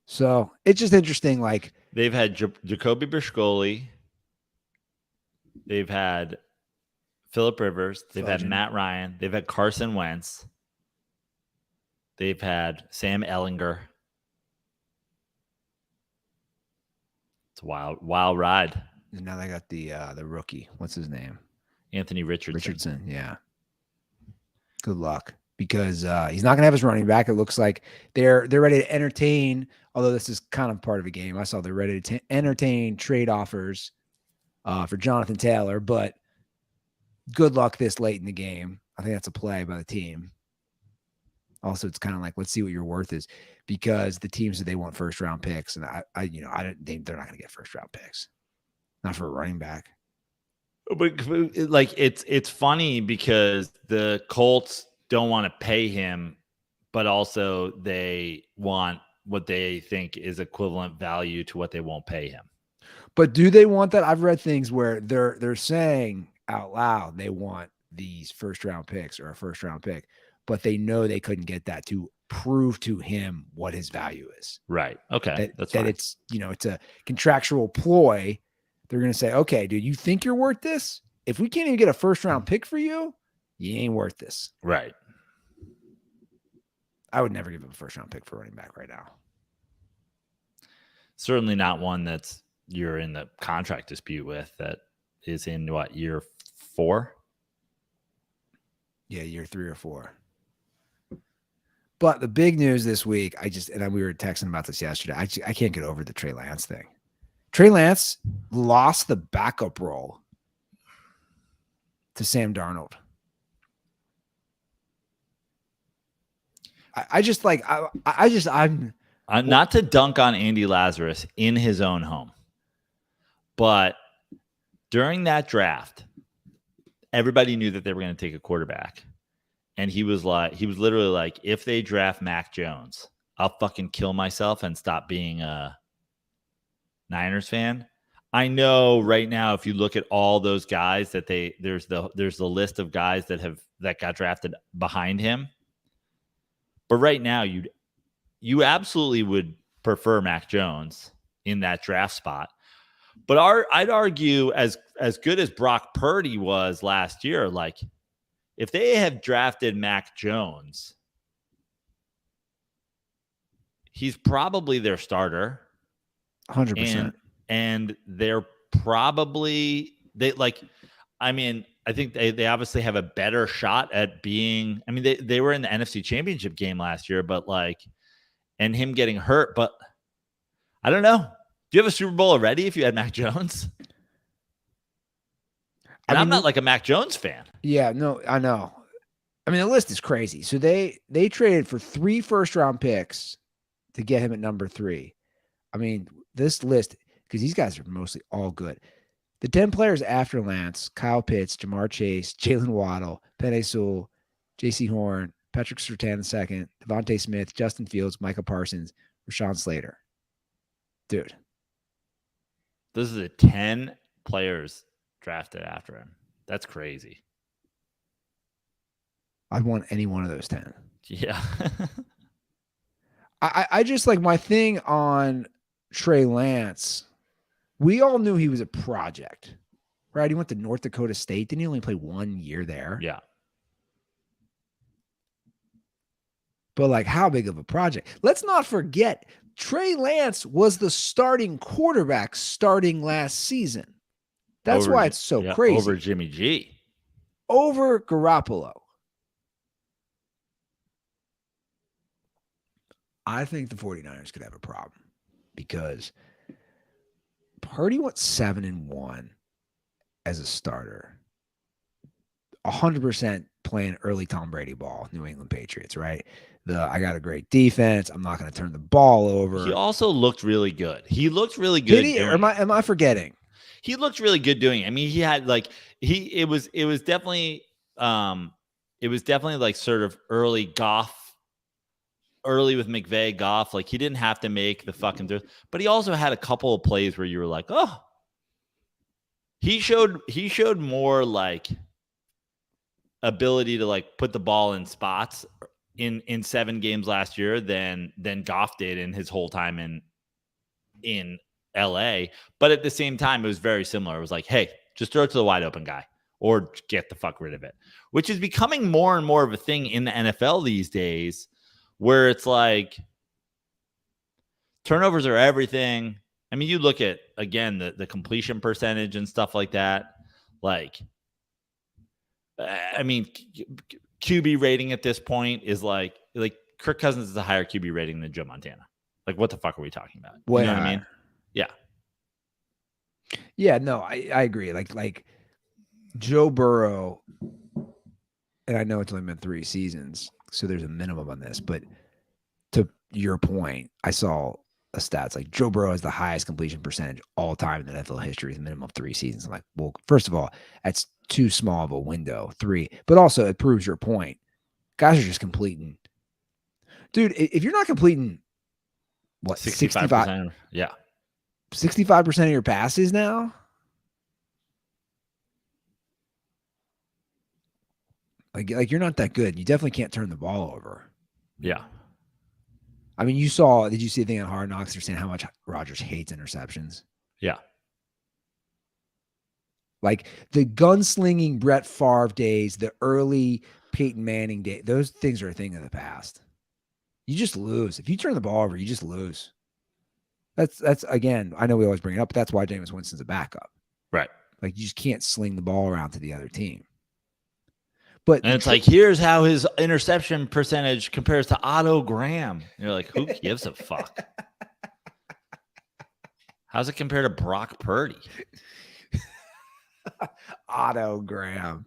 So it's just interesting. Like, they've had Jacoby Brissoli. They've had Phillip Rivers. They've had Matt Ryan. They've had Carson Wentz. They've had Sam Ellinger. It's a wild ride. And now they got the rookie. What's his name? Anthony Richardson. Yeah. Good luck, because he's not going to have his running back. It looks like they're ready to entertain, although this is kind of part of a game. I saw they're ready to entertain trade offers for Jonathan Taylor, but good luck this late in the game. I think that's a play by the team. Also, it's kind of like, let's see what your worth is, because the teams that they want first round picks, and I don't think they're not going to get first round picks, not for a running back. But like, it's funny because the Colts don't want to pay him, but also they want what they think is equivalent value to what they won't pay him. But do they want that? I've read things where they're saying out loud they want these first round picks or a first round pick, but they know they couldn't get that to prove to him what his value is. Right. Okay. That's fine. It's a contractual ploy. They're going to say, okay, dude, you think you're worth this? If we can't even get a first round pick for you, you ain't worth this. Right. I would never give him a first round pick for running back right now. Certainly not one that's you're in the contract dispute with, that is in what, year 4? Yeah, year 3 or 4. But the big news this week, we were texting about this yesterday. I can't get over the Trey Lance thing. Trey Lance lost the backup role to Sam Darnold. I'm not to dunk on Andy Lazarus in his own home, but during that draft, everybody knew that they were going to take a quarterback. And he was literally like, if they draft Mac Jones, I'll fucking kill myself and stop being a Niners fan. I know right now, if you look at all those guys that there's the list of guys that got drafted behind him. But right now, you absolutely would prefer Mac Jones in that draft spot. But I'd argue, as as good as Brock Purdy was last year, like if they have drafted Mac Jones, he's probably their starter. 100%. And they're probably I think they obviously have a better shot at being, I mean, they were in the NFC Championship game last year, but like, and him getting hurt, but I don't know. Do you have a Super Bowl already if you had Mac Jones? And I'm not like a Mac Jones fan. Yeah, no, I know. I mean, the list is crazy. So they traded for 3 first-round picks to get him at number 3. I mean, this list, because these guys are mostly all good. The 10 players after Lance: Kyle Pitts, Jamar Chase, Jalen Waddle, Penei Sewell, J.C. Horn, Patrick Surtain II, Devontae Smith, Justin Fields, Micah Parsons, Rashawn Slater. Dude. This is the 10 players drafted after him. That's crazy. I'd want any one of those 10. Yeah. I just like my thing on Trey Lance. We all knew he was a project, right? He went to North Dakota State. Didn't he only play 1 year there? Yeah. But like, how big of a project? Let's not forget, Trey Lance was the starting quarterback starting last season. That's why it's so crazy. Over Jimmy G. Over Garoppolo. I think the 49ers could have a problem because Purdy went 7-1 as a starter. 100% playing early Tom Brady ball, New England Patriots, right? I got a great defense. I'm not going to turn the ball over. He also looked really good. He looked really good. Did he? Or am I forgetting? He looked really good doing it. I mean, he had like it was definitely like sort of early Goff. Early with McVay, Goff, like he didn't have to make the fucking throws, but he also had a couple of plays where you were like, oh, he showed more like ability to like put the ball in spots in 7 games last year than Goff did in his whole time in LA. But at the same time, it was very similar. It was like, hey, just throw it to the wide open guy or get the fuck rid of it, which is becoming more and more of a thing in the NFL these days, where it's like turnovers are everything. I mean, you look at, again, the completion percentage and stuff like that. Like, I mean, QB rating at this point is like Kirk Cousins is a higher QB rating than Joe Montana. Like, what the fuck are we talking about? What you know what I mean? Yeah. Yeah, no, I agree. Like Joe Burrow, and I know it's only been 3 seasons, so there's a minimum on this, but to your point, I saw a stats like Joe Burrow has the highest completion percentage all time in the NFL history, is a minimum of 3 seasons. I'm like, well, first of all, that's too small of a window, 3, but also it proves your point. Guys are just completing. Dude, if you're not completing what 65%, yeah, 65% of your passes now, like you're not that good. You definitely can't turn the ball over. Yeah. I mean, did you see a thing on Hard Knocks? They're saying how much Rodgers hates interceptions. Yeah. Like the gunslinging Brett Favre days, the early Peyton Manning days, those things are a thing of the past. You just lose. If you turn the ball over, you just lose. That's again, I know we always bring it up, but that's why Jameis Winston's a backup. Right. Like you just can't sling the ball around to the other team. And it's like, here's how his interception percentage compares to Otto Graham. And you're like, who gives a fuck? How's it compare to Brock Purdy? Otto Graham.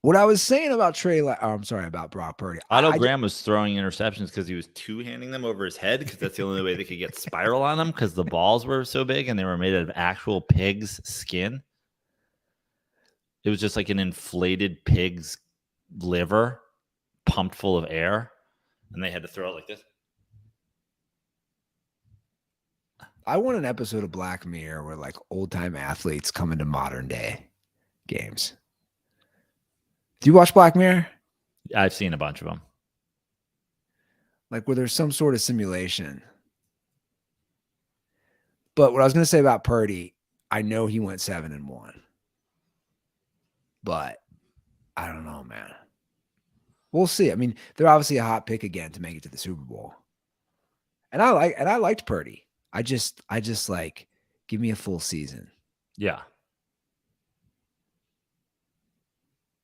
What I was saying about about Brock Purdy. Otto Graham was throwing interceptions because he was two-handing them over his head because that's the only way they could get spiral on them because the balls were so big and they were made out of actual pig's skin. It was just like an inflated pig's liver pumped full of air, and they had to throw it like this. I want an episode of Black Mirror where like old-time athletes come into modern day games. Do you watch Black Mirror? I've seen a bunch of them. Like where there's some sort of simulation. But what I was going to say about Purdy, I know he went 7-1, but I don't know, man. We'll see. I mean, they're obviously a hot pick again to make it to the Super Bowl. And I liked Purdy. I just like, give me a full season. Yeah.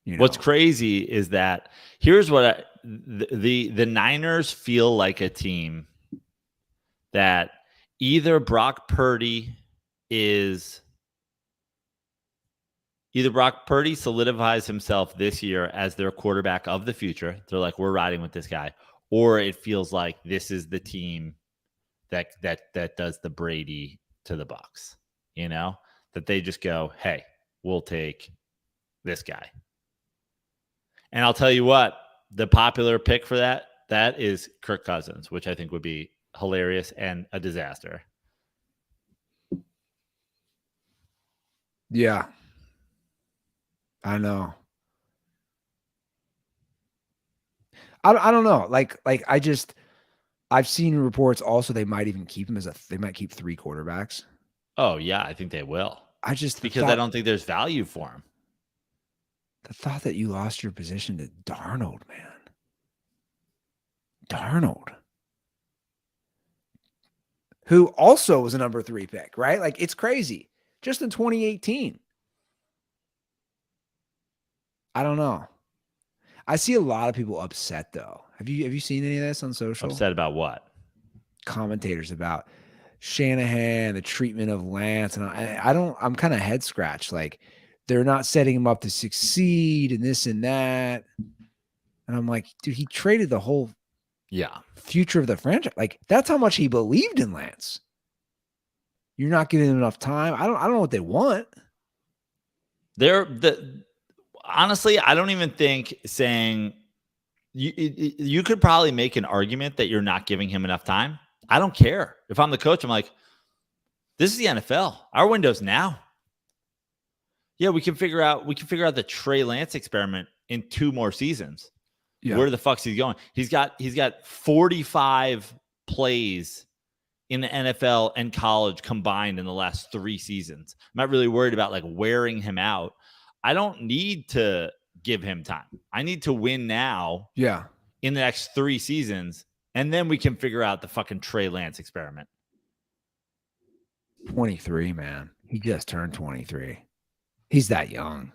You know? What's crazy is that here's what the Niners feel like a team that either Brock Purdy solidifies himself this year as their quarterback of the future. They're like, we're riding with this guy. Or it feels like this is the team that does the Brady to the Bucs, you know, that they just go, hey, we'll take this guy. And I'll tell you what, the popular pick for that is Kirk Cousins, which I think would be hilarious and a disaster. Yeah. I know. I don't know. Like I've seen reports also they might even keep him they might keep 3 quarterbacks. Oh yeah, I think they will. I don't think there's value for him. The thought that you lost your position to Darnold, man. Darnold. Who also was a number 3 pick, right? Like it's crazy. Just in 2018. I don't know. I see a lot of people upset though. Have you seen any of this on social? Upset about what? Commentators about Shanahan, the treatment of Lance, and I'm kind of head scratched. Like they're not setting him up to succeed and this and that. And I'm like, dude, he traded the whole future of the franchise. Like that's how much he believed in Lance. You're not giving him enough time. I don't know what they want. Honestly, I don't even think saying you could probably make an argument that you're not giving him enough time. I don't care. If I'm the coach, I'm like, this is the NFL. Our window's now. Yeah, we can figure out the Trey Lance experiment in 2 more seasons. Yeah. Where the fuck's he going? He's got 45 plays in the NFL and college combined in the last 3 seasons. I'm not really worried about like wearing him out. I don't need to give him time. I need to win now. Yeah. In the next 3 seasons, and then we can figure out the fucking Trey Lance experiment. 23, man. He just turned 23. He's that young.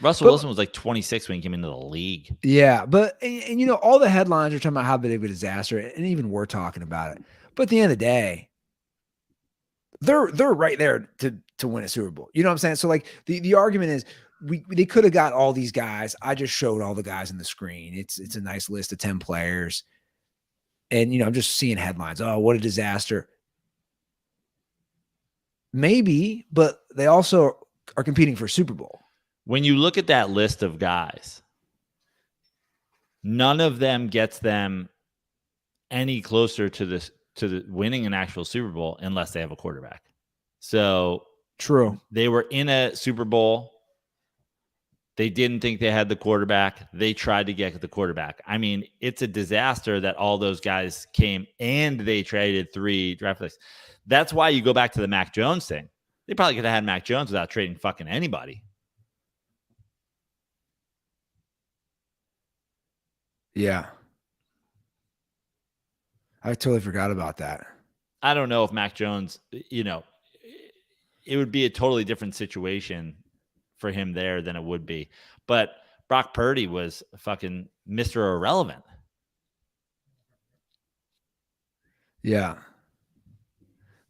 Russell Wilson was like 26 when he came into the league. Yeah, but and you know, all the headlines are talking about how big of a disaster, and even we're talking about it. But at the end of the day, they're right there to win a Super Bowl. You know what I'm saying? So like the argument is they could have got all these guys. I just showed all the guys on the screen. It's a nice list of 10 players. And you know, I'm just seeing headlines. Oh, what a disaster. Maybe, but they also are competing for Super Bowl. When you look at that list of guys, none of them gets them any closer to the winning an actual Super Bowl unless they have a quarterback. So true. They were in a Super Bowl. They didn't think they had the quarterback. They tried to get the quarterback. I mean, it's a disaster that all those guys came and they traded 3 draft picks. That's why you go back to the Mac Jones thing. They probably could have had Mac Jones without trading fucking anybody. Yeah. I totally forgot about that. I don't know if Mac Jones, you know, it would be a totally different situation for him there than it would be. But Brock Purdy was fucking Mr. Irrelevant. Yeah.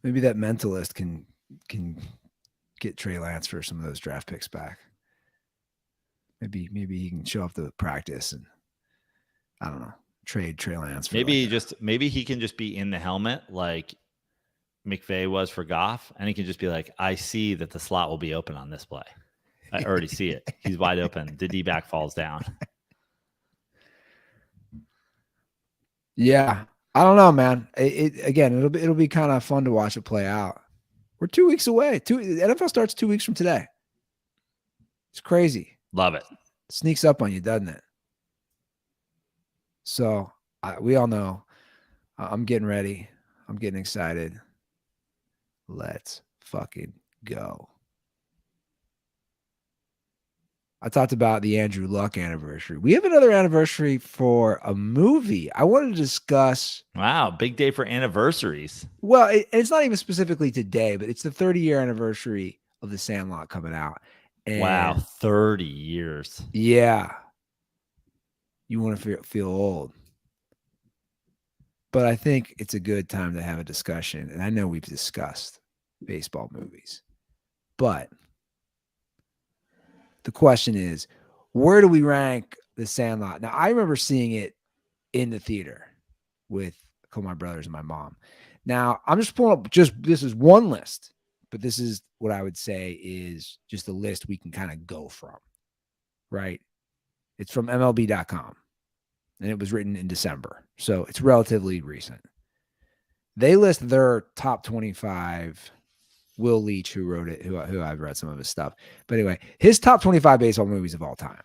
Maybe that mentalist can get Trey Lance for some of those draft picks back. Maybe he can show up to practice and I don't know, trade Trey Lance. Maybe he can just be in the helmet like McVay was for Goff, and he can just be like, I see that the slot will be open on this play. I already see it. He's wide open. The D-back falls down. Yeah. I don't know, man. It'll be kind of fun to watch it play out. We're 2 weeks away. The NFL starts 2 weeks from today. It's crazy. Love it. Sneaks up on you, doesn't it? So We all know. I'm getting ready. I'm getting excited. Let's fucking go. I talked about the Andrew Luck anniversary. We have another anniversary for a movie. I wanted to discuss. Wow, big day for anniversaries. Well, it's not even specifically today, but it's the 30-year anniversary of The Sandlot coming out. And wow, 30 years. Yeah. You want to feel old. But I think it's a good time to have a discussion. And I know we've discussed baseball movies. But the question is, where do we rank The Sandlot? Now, I remember seeing it in the theater with a couple of my brothers and my mom. Now, I'm just pulling up, this is one list, but this is what I would say is just a list we can kind of go from, right? It's from MLB.com, and it was written in December, so it's relatively recent. They list their top 25. Will Leach, who wrote it, who I've read some of his stuff. But anyway, his top 25 baseball movies of all time.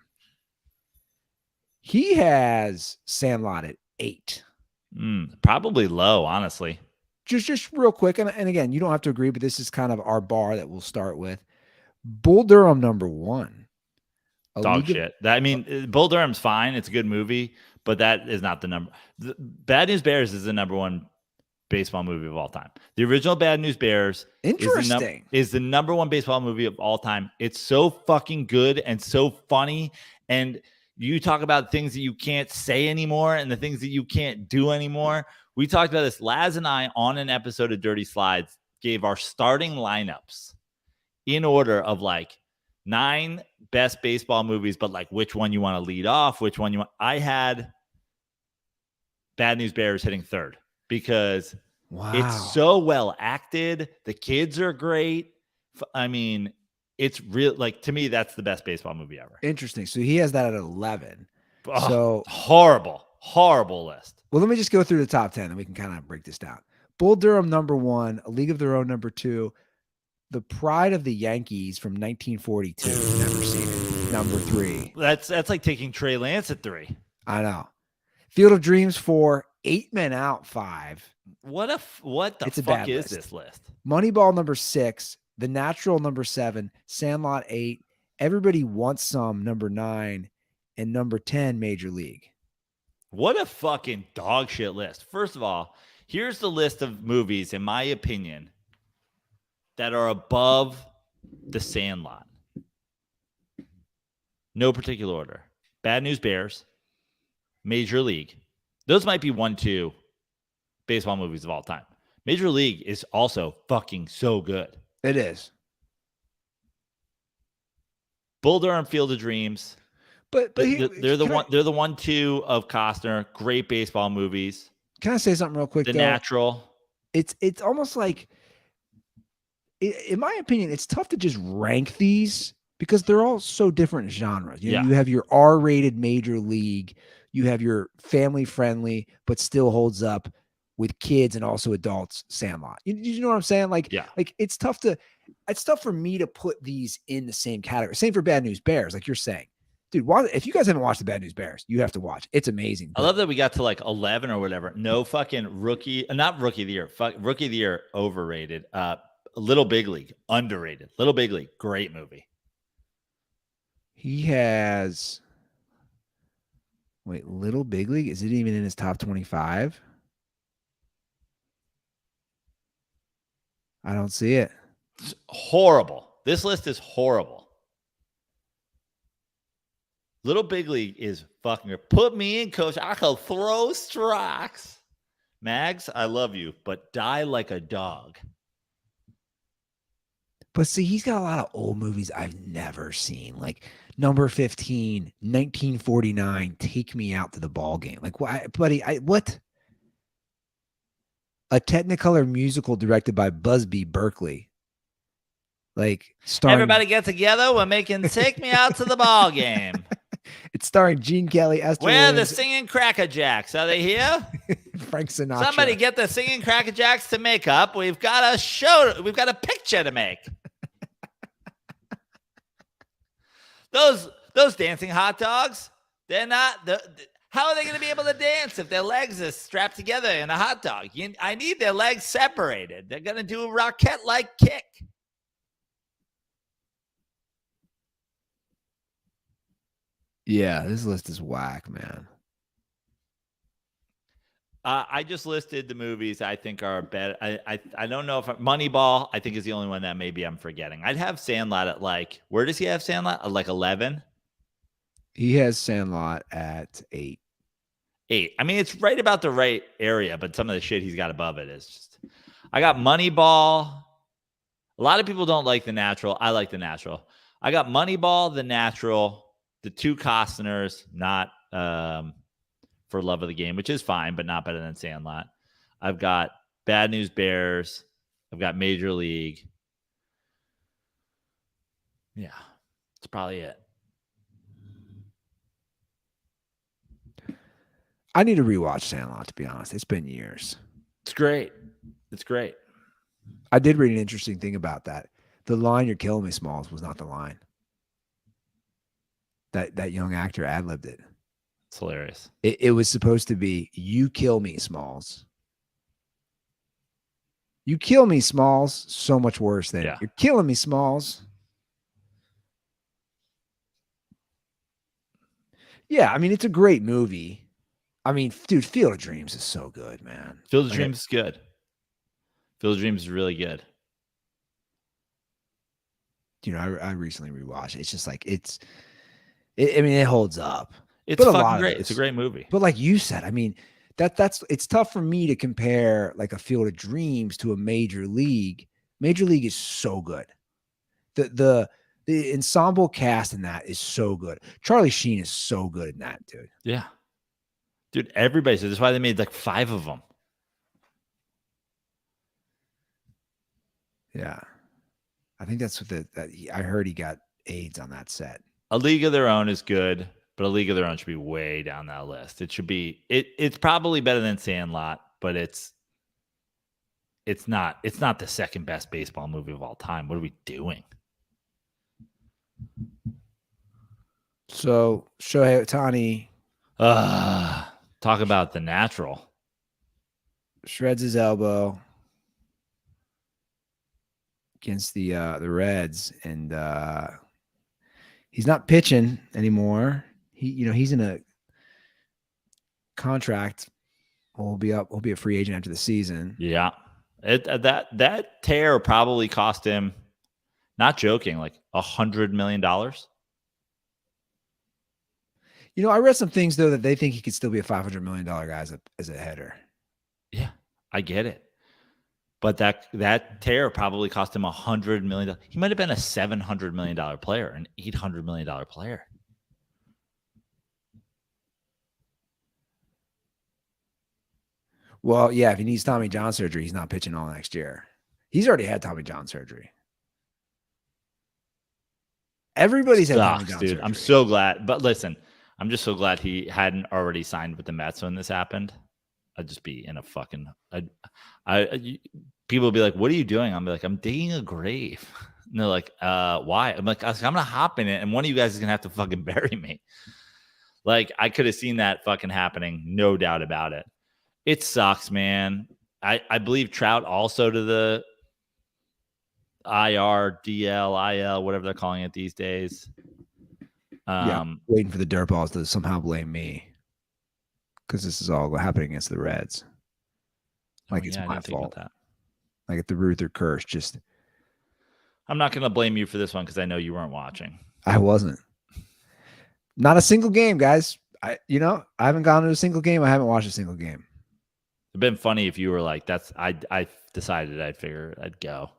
He has Sandlot at 8. Probably low, honestly. Just real quick, and again, you don't have to agree, but this is kind of our bar that we'll start with. Bull Durham, number 1. Dog shit. Bull Durham's fine. It's a good movie, but that is not the number. Bad News Bears is the number 1 baseball movie of all time. The original Bad News Bears is the number 1 baseball movie of all time. It's so fucking good and so funny. And you talk about things that you can't say anymore and the things that you can't do anymore. We talked about this. Laz and I, on an episode of Dirty Slides, gave our starting lineups in order of like 9 best baseball movies, but like which one you want to lead off, which one you want. I had Bad News Bears hitting 3rd. Because it's so well acted. The kids are great. I mean, it's real. Like, to me, that's the best baseball movie ever. Interesting. So he has that at 11. Oh, so horrible list. Well, let me just go through the top 10 and we can kind of break this down. Bull Durham, number 1. A League of Their Own, number 2. The Pride of the Yankees from 1942. Never seen it. Number 3. That's like taking Trey Lance at 3. I know. Field of Dreams 4. 8 Men Out 5. What the fuck is this list? Moneyball, number 6. The Natural, number 7. Sandlot, 8. Everybody Wants Some, number 9. And number 10, Major League. What a fucking dog shit list. First of all, here's the list of movies, in my opinion, that are above The Sandlot. No particular order. Bad News Bears, Major League. Those might be 1-2 baseball movies of all time. Major League is also fucking so good. It is. Bull Durham, Field of Dreams. But they're the 1-2 of Costner. Great baseball movies. Can I say something real quick? The Natural. It's almost like, in my opinion, it's tough to just rank these because they're all so different genres. You have your R-rated Major League. You have your family-friendly, but still holds up with kids and also adults, Sandlot. You know what I'm saying? Like it's tough for me to put these in the same category. Same for Bad News Bears, like you're saying. Dude, if you guys haven't watched the Bad News Bears, you have to watch. It's amazing. I love that we got to like 11 or whatever. No fucking not rookie of the year. Rookie of the year, overrated. Little Big League, underrated. Little Big League, great movie. He has... Wait, Little Big League? Is it even in his top 25? I don't see it. It's horrible. This list is horrible. Little Big League is fucking... Put me in, coach. I can throw strikes. Mags, I love you, but die like a dog. But see, he's got a lot of old movies I've never seen. Like number 15, 1949, Take Me Out to the Ball Game. Like, what, buddy? What? A Technicolor musical directed by Busby Berkeley. Like, everybody get together. We're making Take Me Out to the Ball Game. It's starring Gene Kelly, Esther Where are Williams, the singing Cracker Jacks? Are they here? Frank Sinatra. Somebody get the singing Cracker Jacks to make up. We've got a show. We've got a picture to make. Those dancing hot dogs, they're not. How are they going to be able to dance if their legs are strapped together in a hot dog? I need their legs separated. They're going to do a rocket-like kick. Yeah, this list is whack, man. I just listed the movies I think are better. I don't know if Moneyball, I think, is the only one that maybe I'm forgetting. I'd have Sandlot at like, where does he have Sandlot? At like 11? He has Sandlot at 8. 8. I mean, it's right about the right area, but some of the shit he's got above it is just. I got Moneyball. A lot of people don't like The Natural. I like The Natural. I got Moneyball, The Natural, the two Costners, not For Love of the Game, which is fine, but not better than Sandlot. I've got Bad News Bears. I've got Major League. Yeah, that's probably it. I need to rewatch Sandlot, to be honest. It's been years. It's great. It's great. I did read an interesting thing about that. The line "You're killing me, Smalls" was not the line. That young actor ad-libbed it. It's hilarious. It was supposed to be, "You kill me, Smalls." You kill me, Smalls. So much worse than "You're killing me, Smalls." Yeah, I mean, it's a great movie. I mean, dude, Field of Dreams is so good, man. Field of Dreams is good. Field of Dreams is really good. You know, I recently rewatched it. It's just like, I mean, it holds up. It's fucking great. It's a great movie. But like you said, I mean, it's tough for me to compare like a Field of Dreams to a Major League. Major League is so good. The ensemble cast in that is so good. Charlie Sheen is so good in that, dude. Yeah. Dude, everybody says that's why they made like 5 of them. Yeah. I think that's what I heard he got AIDS on that set. A League of Their Own is good, but A League of Their Own should be way down that list. It should be it's probably better than Sandlot, but it's not the second best baseball movie of all time. What are we doing? So Shohei Ohtani talk about The Natural. Shreds his elbow against the Reds, and he's not pitching anymore. He's in a contract. He'll be a free agent after the season. Yeah. That tear probably cost him, not joking, like $100 million. You know, I read some things though that they think he could still be a $500 million guy as a header. Yeah, I get it. But that tear probably cost him $100 million. He might have been a $700 million player, an $800 million player. Well, yeah, if he needs Tommy John surgery, he's not pitching all next year. He's already had Tommy John surgery. Everybody's had Tommy John surgery. I'm so glad. But listen, I'm just so glad he hadn't already signed with the Mets when this happened. I'd just be in a fucking. People would be like, "What are you doing?" I'm like, "I'm digging a grave." And they're like, "Why?" I'm like, "I'm gonna hop in it, and one of you guys is gonna have to fucking bury me." Like, I could have seen that fucking happening, no doubt about it. It sucks, man. I believe Trout also to the IR, DL, IL, whatever they're calling it these days. Waiting for the dirtballs to somehow blame me because this is all happening against the Reds. Like, it's my fault. Like, at the Ruther curse. Just, I'm not going to blame you for this one because I know you weren't watching. I wasn't. Not a single game, guys. I haven't gone to a single game. I haven't watched a single game. It'd been funny if you were like, I decided I'd go.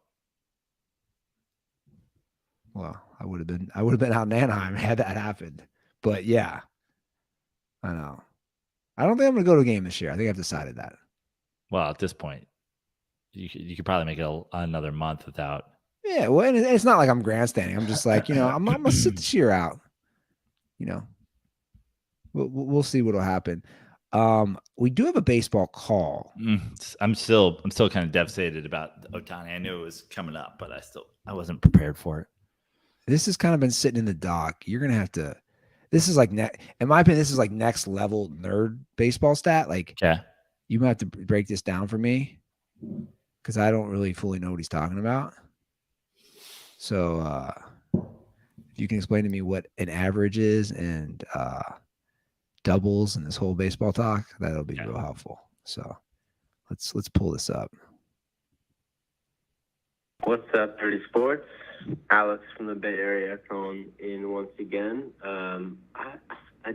Well, I would have been out in Anaheim had that happened. But yeah, I know. I don't think I'm going to go to a game this year. I think I've decided that. Well, at this point, you could probably make it another month without. Yeah, well, and it's not like I'm grandstanding. I'm just like, I'm going to sit this year out. We'll see what'll happen. We do have a baseball call. I'm still kind of devastated about Ohtani. I knew it was coming up, but I wasn't prepared for it. This has kind of been sitting in the dock. You're going to have to, This is like in my opinion, this is like next level nerd baseball stat. Like, Okay. you might have to break this down for me because I don't really fully know what he's talking about. So if you can explain to me what an average is and doubles and this whole baseball talk, that'll be real helpful. So let's pull this up. What's up, Dirty Sports? Alex from the Bay Area calling in once again. I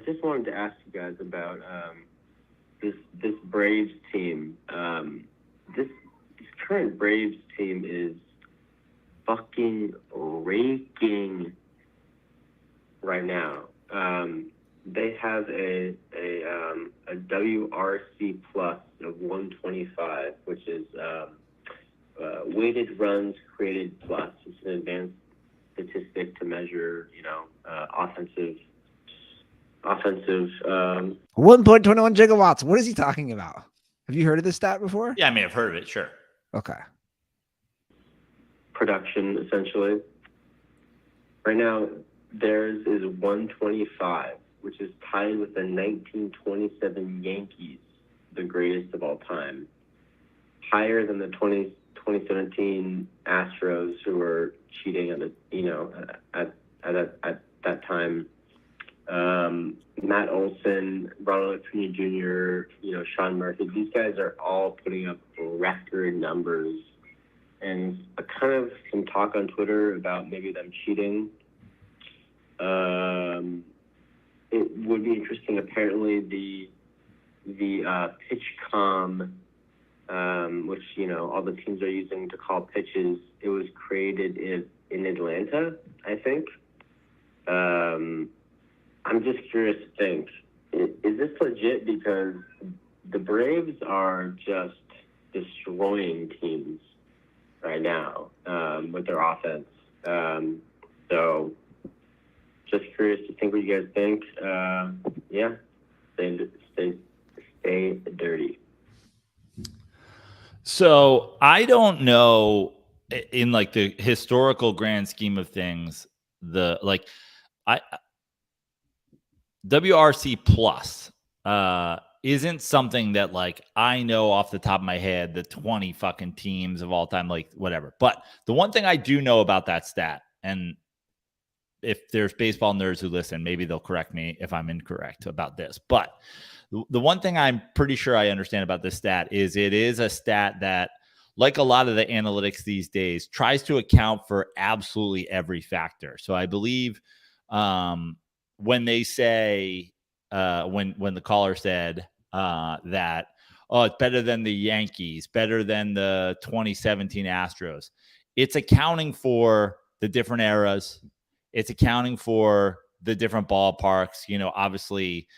just wanted to ask you guys about this Braves team. This current Braves team is fucking raking right now. They have a WRC plus of 125, which is weighted runs created plus. It's an advanced statistic to measure, offensive. 1.21 gigawatts. What is he talking about? Have you heard of this stat before? Yeah, I may have heard of it. Sure. Okay. Production, essentially. Right now, theirs is 125, which is tied with the 1927 Yankees, the greatest of all time. Higher than the 2017 Astros, who were cheating at that time. Matt Olson, Ronald Acuna Jr., Sean Murphy, these guys are all putting up record numbers. And kind of some talk on Twitter about maybe them cheating. It would be interesting. Apparently, the PitchCom, which all the teams are using to call pitches, it was created in Atlanta, I think. I'm just curious to think, is this legit? Because the Braves are just destroying teams right now with their offense. So just curious to think what you guys think. Yeah, stay dirty. So I don't know in like the historical grand scheme of things, WRC plus isn't something that like I know off the top of my head the 20 fucking teams of all time, like whatever. But the one thing I do know about that stat, and if there's baseball nerds who listen, maybe they'll correct me if I'm incorrect about this. But the one thing I'm pretty sure I understand about this stat is it is a stat that, like a lot of the analytics these days, tries to account for absolutely every factor. So I believe when they say, when the caller said that, oh, it's better than the Yankees, better than the 2017 Astros, it's accounting for the different eras. It's accounting for the different ballparks. Obviously,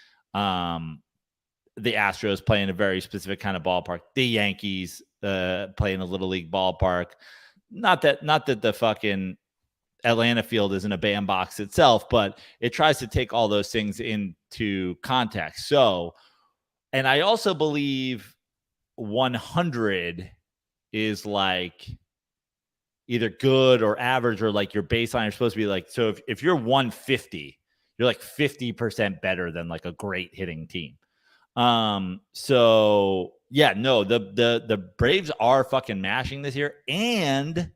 the Astros play in a very specific kind of ballpark. The Yankees play in a little league ballpark. Not that the fucking Atlanta field isn't a bandbox itself, but it tries to take all those things into context. So, and I also believe 100 is like either good or average, or like your baseline. You're supposed to be like, so if you're 150, you're like 50% better than like a great hitting team. So yeah, no, the Braves are fucking mashing this year. And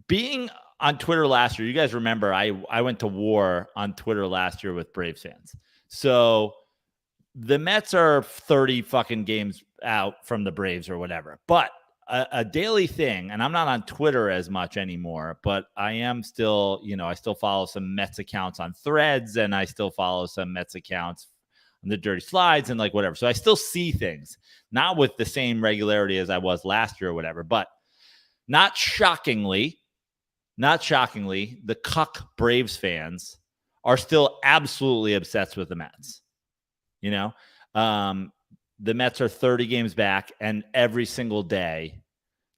being on Twitter last year, you guys remember I went to war on Twitter last year with Braves fans. So the Mets are 30 fucking games out from the Braves or whatever, but a daily thing, and I'm not on Twitter as much anymore, but I am still, I still follow some Mets accounts on Threads, and I still follow some Mets accounts on the Dirty Slides and like whatever. So I still see things, not with the same regularity as I was last year or whatever, but not shockingly, the cuck Braves fans are still absolutely obsessed with the Mets. The Mets are 30 games back, and every single day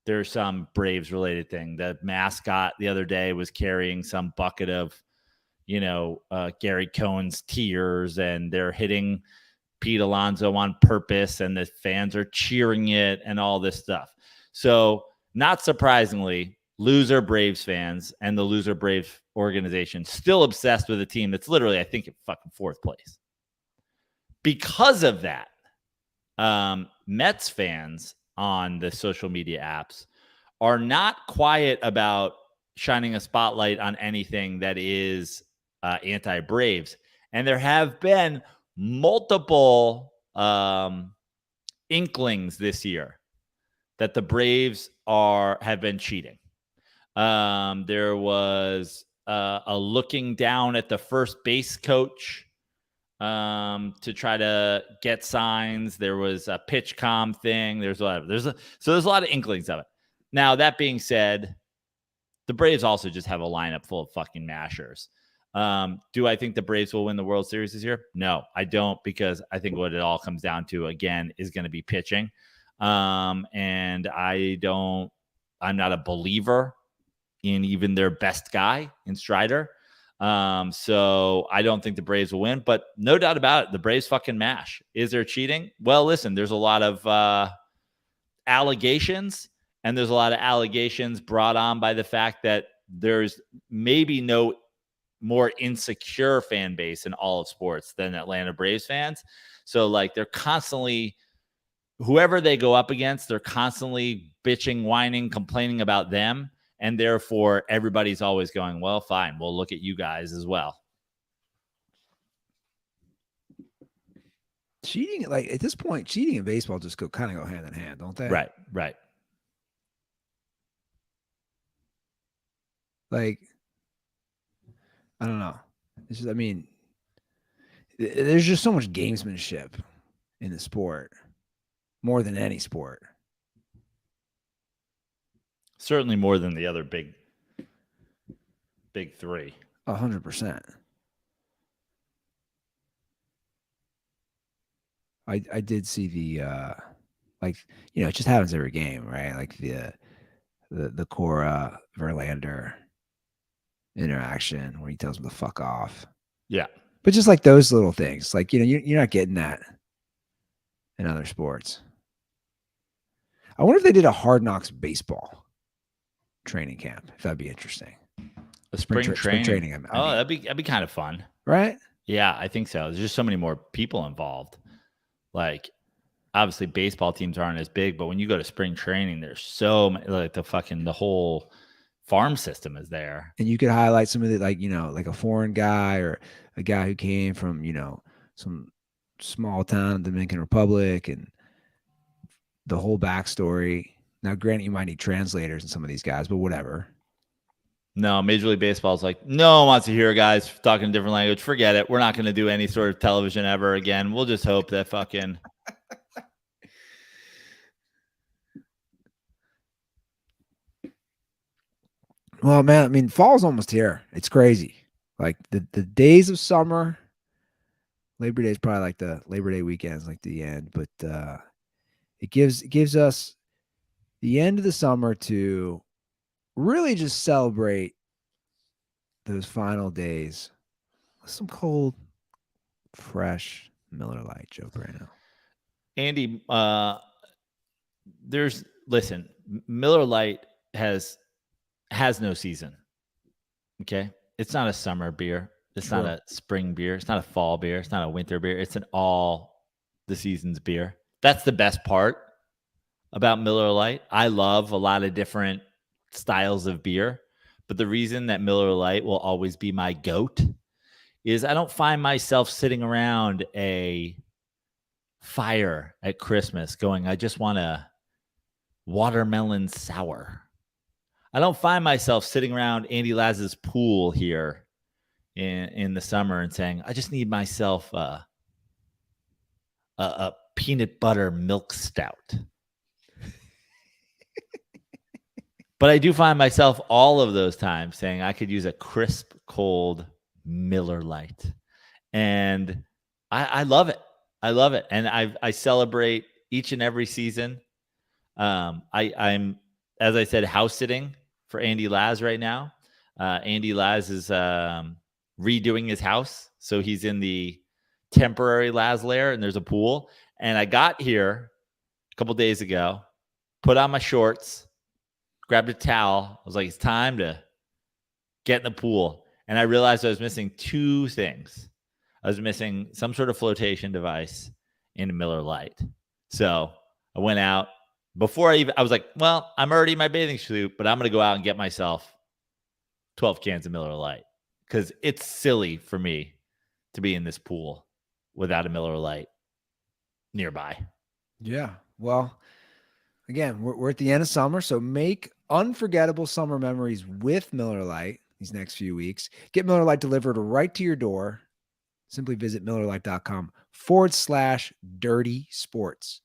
there's some Braves related thing. The mascot the other day was carrying some bucket of, Gary Cohen's tears, and they're hitting Pete Alonso on purpose, and the fans are cheering it and all this stuff. So not surprisingly, loser Braves fans and the loser Braves organization still obsessed with a team that's literally, I think, in fucking 4th place. Because of that, Mets fans on the social media apps are not quiet about shining a spotlight on anything that is anti-Braves. And there have been multiple inklings this year that the Braves have been cheating. There was a looking down at the first base coach to try to get signs. There was a pitch comm thing. There's a lot of inklings of it. Now, that being said, the Braves also just have a lineup full of fucking mashers. Do I think the Braves will win the World Series this year? No, I don't, because I think what it all comes down to, again, is going to be pitching. And I'm not a believer in even their best guy in Strider. So I don't think the Braves will win, but no doubt about it, the Braves fucking mash. Is there cheating? Well, listen, there's a lot of allegations, and there's a lot of allegations brought on by the fact that there's maybe no more insecure fan base in all of sports than Atlanta Braves fans. So like they're constantly, whoever they go up against, they're constantly bitching, whining, complaining about them. And therefore everybody's always going, well, fine, we'll look at you guys as well. Cheating, like at this point, cheating and baseball just kind of go hand in hand, don't they? Right. Like, I don't know. It's just, I mean, there's just so much gamesmanship in the sport, more than any sport. Certainly more than the other big three. 100%. I did see the like, you know, it just happens every game, right? Like the Cora Verlander interaction where he tells him to fuck off. Yeah. But just like those little things, like, you know, you're not getting that in other sports. I wonder if they did a Hard Knocks baseball training camp, if that'd be interesting. A spring training. I mean, that'd be kind of fun. Right? Yeah, I think so. There's just so many more people involved. Like, obviously baseball teams aren't as big, but when you go to spring training, there's so many, like the whole farm system is there. And you could highlight some of the, like, you know, like a foreign guy or a guy who came from, you know, some small town in the Dominican Republic and the whole backstory. Now, granted, you might need translators in some of these guys, but whatever. No, Major League Baseball is like, no one wants to hear guys talking a different language. Forget it. We're not going to do any sort of television ever again. We'll just hope that fucking... Well, man, I mean, fall's almost here. It's crazy. Like the days of summer, Labor Day is probably like the Labor Day weekend is like the end, but it gives us the end of the summer to really just celebrate those final days with some cold, fresh Miller Lite, Joe Brano. Andy, listen, Miller Lite has no season. Okay. It's not a summer beer. It's not a spring beer. It's not a fall beer. It's not a winter beer. It's an all the season's beer. That's the best part about Miller Lite. I love a lot of different styles of beer, but the reason that Miller Lite will always be my goat is I don't find myself sitting around a fire at Christmas going, I just want a watermelon sour. I don't find myself sitting around Andy Laz's pool here in the summer and saying, I just need myself a peanut butter milk stout. But I do find myself all of those times saying I could use a crisp, cold Miller Lite. And I love it. I love it. And I celebrate each and every season. I'm, as I said, house sitting for Andy Laz right now. Andy Laz is redoing his house. So he's in the temporary Laz lair and there's a pool. And I got here a couple days ago, put on my shorts, grabbed a towel. I was like, it's time to get in the pool. And I realized I was missing two things. I was missing some sort of flotation device and a Miller Lite. So I went out. Before I was like, well, I'm already in my bathing suit, but I'm going to go out and get myself 12 cans of Miller Lite because it's silly for me to be in this pool without a Miller Lite nearby. Yeah. Well, again, we're at the end of summer, so make unforgettable summer memories with Miller Lite these next few weeks. Get Miller Lite delivered right to your door. Simply visit MillerLite.com/dirty sports,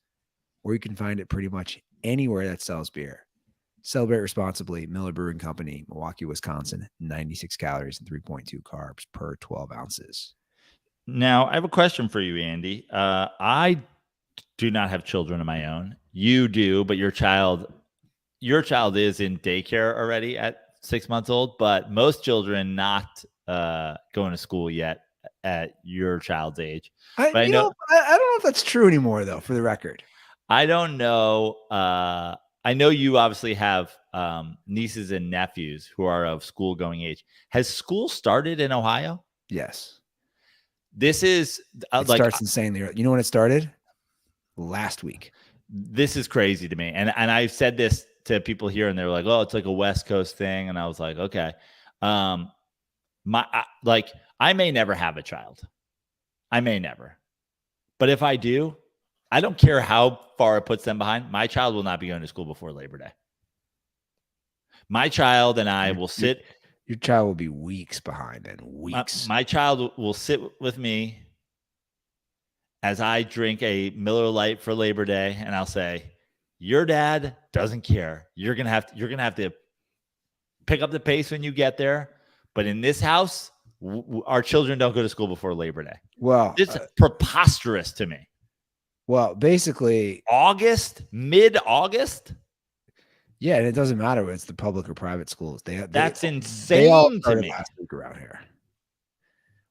where you can find it pretty much anywhere that sells beer. Celebrate responsibly. Miller Brewing Company, Milwaukee, Wisconsin. 96 calories and 3.2 carbs per 12 ounces. Now, I have a question for you, Andy. I do not have children of my own. You do, but your child is in daycare already at 6 months old, but most children not going to school yet at your child's age. I don't know if that's true anymore, though, for the record. I don't know. I know you obviously have nieces and nephews who are of school going age. Has school started in Ohio? Yes. This is it starts insanely early. You know when it started? Last week. This is crazy to me. And I've said this to people here and they're like, oh, it's like a West Coast thing. And I was like, okay. I may never have a child. I may never. But if I do, I don't care how far it puts them behind. My child will not be going to school before Labor Day. My child and I will sit. Your child will be weeks behind and weeks. My child will sit with me as I drink a Miller Lite for Labor Day, and I'll say, "Your dad doesn't care. You're gonna have to pick up the pace when you get there. But in this house, our children don't go to school before Labor Day." Well, it's preposterous to me. Well, basically, mid-August. Yeah, and it doesn't matter whether it's the public or private schools. That's insane to me. Last week around here.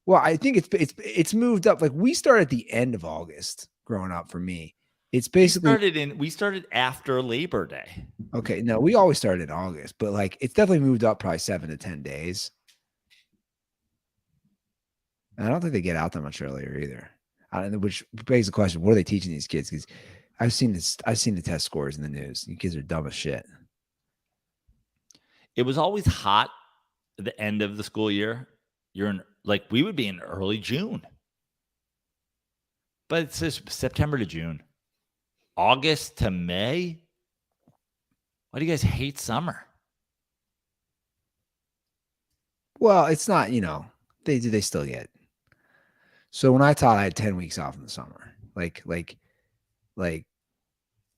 Well, I think it's moved up. Like we started at the end of August growing up for me. It's basically we started after Labor Day. Okay, no, we always started in August, but like it's definitely moved up probably 7 to 10 days. And I don't think they get out that much earlier either. Which begs the question: what are they teaching these kids? Because I've seen the test scores in the news. You kids are dumb as shit. It was always hot at the end of the school year. We would be in early June. But it says September to June. August to May? Why do you guys hate summer? Well, it's not, they still get. So when I taught, I had 10 weeks off in the summer. Like I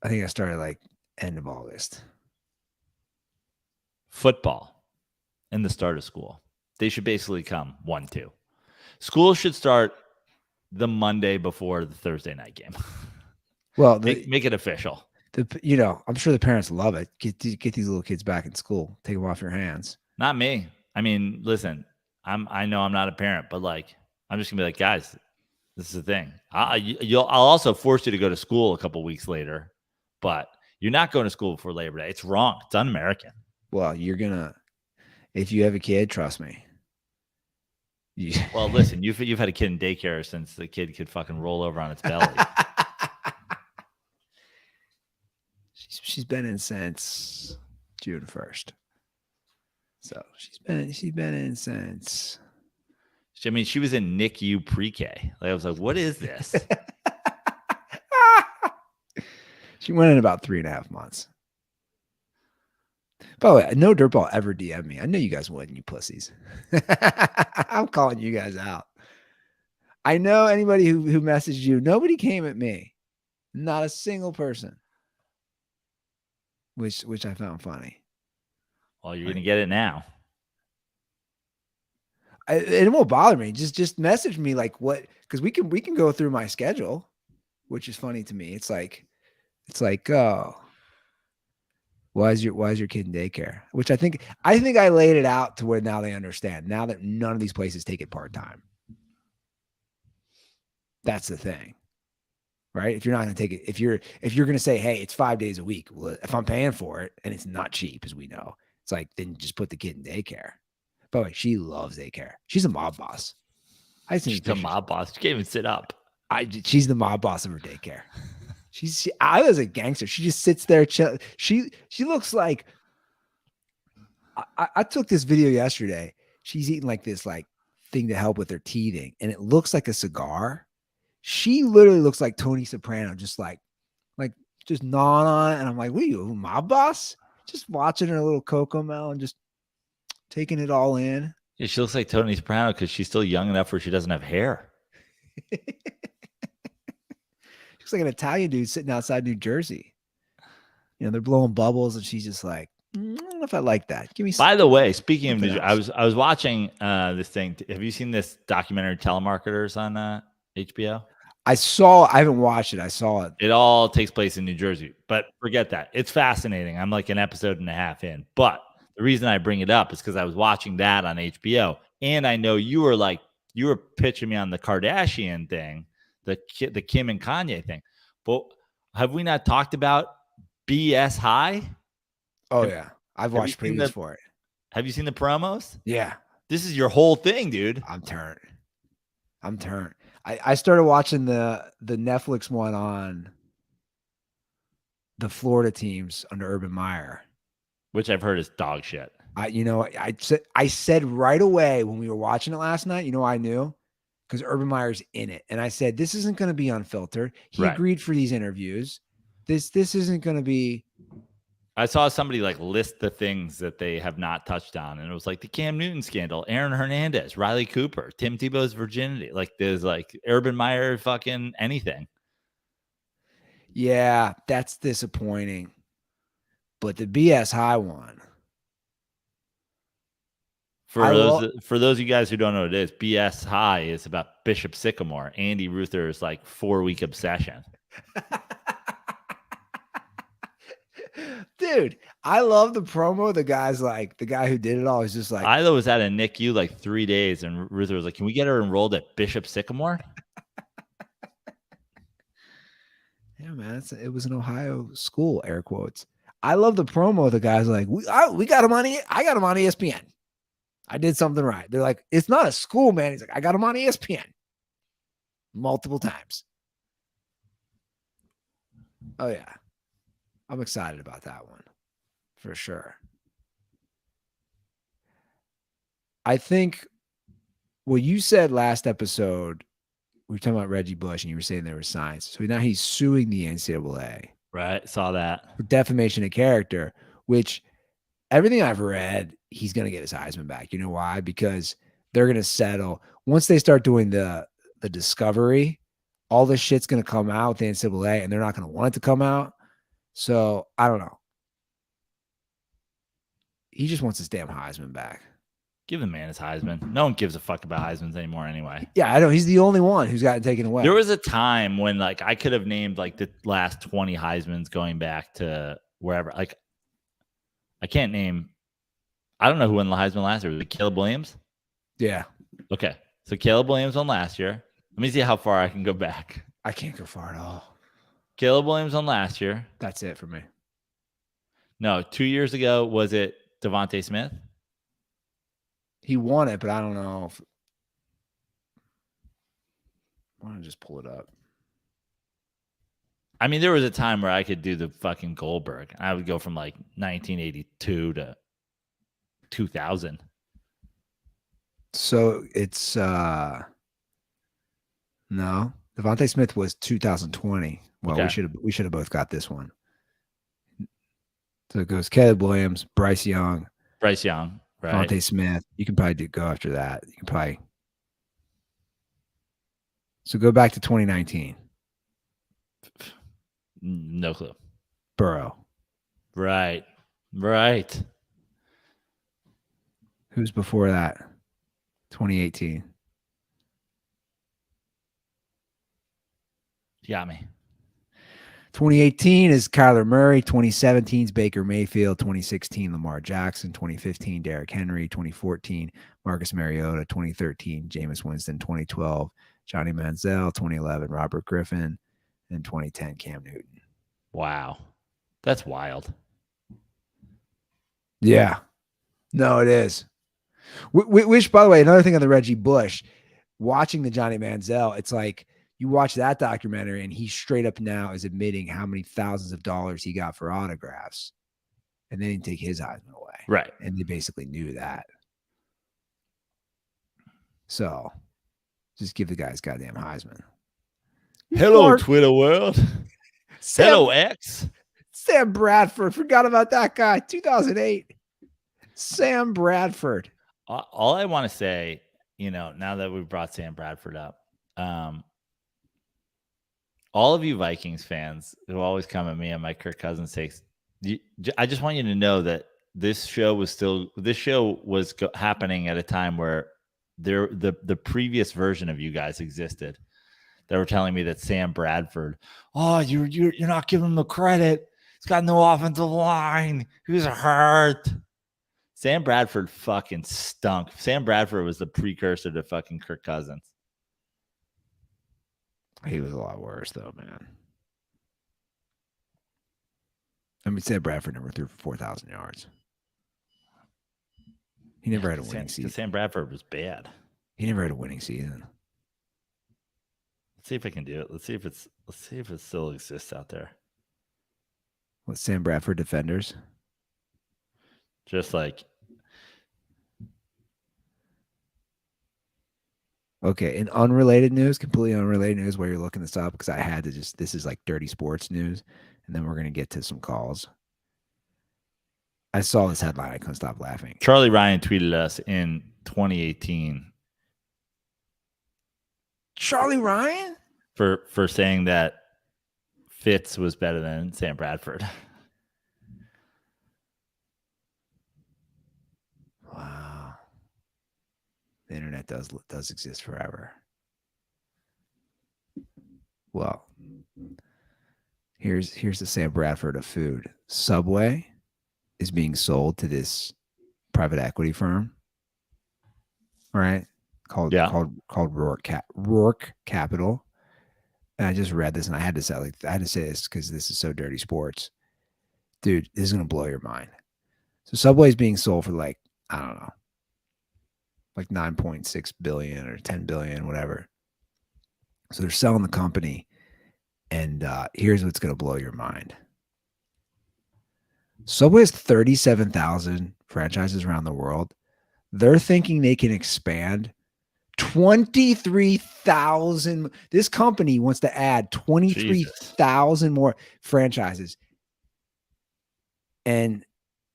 think I started like end of August. Football and the start of school. They should basically come 1-2. School should start the Monday before the Thursday night game. Well, make it official. I'm sure the parents love it. Get these little kids back in school. Take them off your hands. Not me. I mean, listen, I know I'm not a parent, but I'm just gonna be like, guys, this is the thing. I'll also force you to go to school a couple weeks later, but you're not going to school before Labor Day. It's wrong. It's un-American. Well, if you have a kid, trust me. Well, listen, you've had a kid in daycare since the kid could fucking roll over on its belly. She's been in since June 1st. So she's been in since. I mean, she was in NICU pre-K. I was like, what is this? She went in about 3.5 months. By the way, no DirtBall ever DM me. I know you guys wouldn't, you pussies. I'm calling you guys out. I know anybody who messaged you, nobody came at me. Not a single person. Which I found funny. Well, you're going to get it now. It won't bother me. Just message me like what, because we can go through my schedule, which is funny to me. It's like, oh, why is your kid in daycare? Which I think I laid it out to where now they understand. Now that none of these places take it part-time. That's the thing. right? If you're not going to take it, if you're going to say, hey, it's 5 days a week, well, if I'm paying for it and it's not cheap, as we know, it's like, then just put the kid in daycare. By the way, she loves daycare. She's a mob boss. She's a mob boss. She can't even sit up. She's the mob boss of her daycare. I was a gangster. She just sits there. She looks like. I took this video yesterday. She's eating like this like thing to help with her teething, and it looks like a cigar. She literally looks like Tony Soprano, just like just gnawing on it. And I'm like, what are you, a mob boss? Just watching her little Cocomelon and just taking it all in. Yeah, she looks like Tony Soprano because she's still young enough where she doesn't have hair. Looks like an Italian dude sitting outside New Jersey. You know, they're blowing bubbles, and she's just like, I don't know if I like that. Give me. By the way, speaking of New Jersey, I was watching this thing. Have you seen this documentary, Telemarketers, on HBO? I haven't watched it. I saw it. It all takes place in New Jersey, but forget that. It's fascinating. I'm like an episode and a half in, but the reason I bring it up is because I was watching that on HBO, and I know you were pitching me on the Kardashian thing, the Kim and Kanye thing. But have we not talked about BS High? Oh yeah, I've watched previews for it. Have you seen the promos? Yeah, this is your whole thing, dude. I'm turned. I started watching the Netflix one on the Florida teams under Urban Meyer, which I've heard is dog shit. I said right away when we were watching it last night, I knew because Urban Meyer's in it. And I said, this isn't going to be unfiltered. He agreed for these interviews. This isn't going to be. I saw somebody like list the things that they have not touched on. And it was like the Cam Newton scandal, Aaron Hernandez, Riley Cooper, Tim Tebow's virginity. Like there's like Urban Meyer fucking anything. Yeah, that's disappointing. But the BS High one. For those of you guys who don't know what it is, BS High is about Bishop Sycamore, Andy Ruther's like 4-week obsession. Dude, I love the promo. The guy who did it all is just like, I was at a NICU like 3 days, and Ruther was like, "Can we get her enrolled at Bishop Sycamore?" Yeah, man, it was an Ohio school, air quotes. I love the promo. The guy's like, we got him on. I got him on ESPN. I did something right. They're like, it's not a school, man. He's like, I got him on ESPN multiple times. Oh yeah. I'm excited about that one for sure. I think what you said last episode, we were talking about Reggie Bush and you were saying there was signs. So now he's suing the NCAA. Right. Saw that. For defamation of character, which everything I've read, he's going to get his Heisman back. You know why? Because they're going to settle. Once they start doing the discovery, all this shit's going to come out with the NCAA and they're not going to want it to come out. So I don't know. He just wants his damn Heisman back. Give the man his Heisman. No one gives a fuck about Heismans anymore anyway. Yeah, I know. He's the only one who's gotten taken away. There was a time when like I could have named like the last 20 Heismans going back to wherever. Like I can't name. I don't know who won the Heisman last year. Was it Caleb Williams? Yeah. Okay. So Caleb Williams won last year. Let me see how far I can go back. I can't go far at all. Caleb Williams won last year. That's it for me. No, 2 years ago, was it Devontae Smith? He won it, but I don't know if. Why don't I just pull it up? I mean, there was a time where I could do the fucking Goldberg. I would go from like 1982 to 2000. So it's no. Devontae Smith was 2020. Well, Okay. we should have both got this one. So it goes Caleb Williams, Bryce Young, Right. Devontae Smith. You can probably go after that. You can probably. So go back to 2019. No clue. Burrow. Right. Who's before that? 2018. You got me. 2018 is Kyler Murray. 2017 is Baker Mayfield. 2016, Lamar Jackson. 2015, Derrick Henry. 2014, Marcus Mariota. 2013, Jameis Winston. 2012, Johnny Manziel. 2011, Robert Griffin. In 2010, Cam Newton. Wow. That's wild. Yeah. No, it is. Which, by the way, another thing on the Reggie Bush, watching the Johnny Manziel, it's like you watch that documentary and he straight up now is admitting how many thousands of dollars he got for autographs. And they didn't take his Heisman away. Right. And they basically knew that. So just give the guys goddamn Heisman. Hello, Twitter world. Hello, X. Sam Bradford. Forgot about that guy. 2008. Sam Bradford. All I want to say, now that we've brought Sam Bradford up, all of you Vikings fans who always come at me on my Kirk Cousins takes, I just want you to know that this show was happening at a time where the previous version of you guys existed. They were telling me that Sam Bradford, you're not giving him the credit. He's got no offensive line. He's hurt. Sam Bradford fucking stunk. Sam Bradford was the precursor to fucking Kirk Cousins. He was a lot worse, though, man. I mean, Sam Bradford never threw for 4,000 yards. He never had a winning season. Sam Bradford was bad. He never had a winning season. Let's see if I can do it. Let's see if it still exists out there. What, Sam Bradford defenders? Just like. Okay, in unrelated news, completely unrelated news, where you're looking this up, because I had to this is like dirty sports news, and then we're going to get to some calls. I saw this headline. I couldn't stop laughing. Charlie Ryan tweeted us in 2018. Charlie Ryan? For saying that Fitz was better than Sam Bradford. Wow. The internet does exist forever. Well, here's the Sam Bradford of food. Subway is being sold to this private equity firm, right? Called Rourke Capital. And I just read this, and I had to say this because this is so dirty sports, dude. This is gonna blow your mind. So Subway is being sold for like, I don't know, like 9.6 billion or 10 billion, whatever. So they're selling the company, and here's what's gonna blow your mind. Subway has 37,000 franchises around the world. They're thinking they can expand 23,000. This company wants to add 23,000 more franchises. And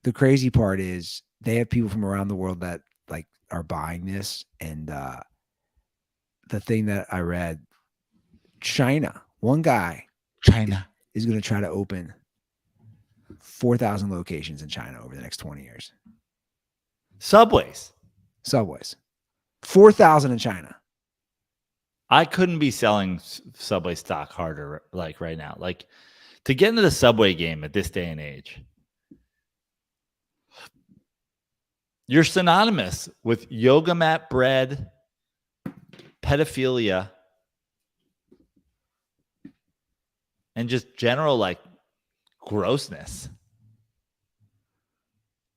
the crazy part is they have people from around the world that like are buying this. And the thing that I read, China, one guy is going to try to open 4,000 locations in China over the next 20 years. Subways. 4,000 in China. I couldn't be selling Subway stock harder like right now. Like to get into the Subway game at this day and age, you're synonymous with yoga mat bread, pedophilia, and just general like grossness.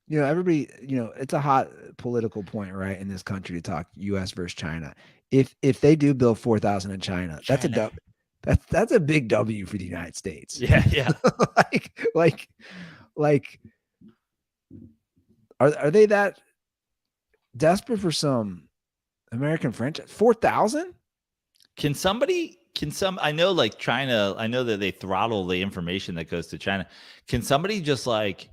You know, everybody, it's a hot political point, right, in this country to talk U.S. versus China. If they do build 4,000 in China, that's a big W for the United States. Yeah. like, are they that desperate for some American franchise? 4,000? I know like China, I know that they throttle the information that goes to China. Can somebody just like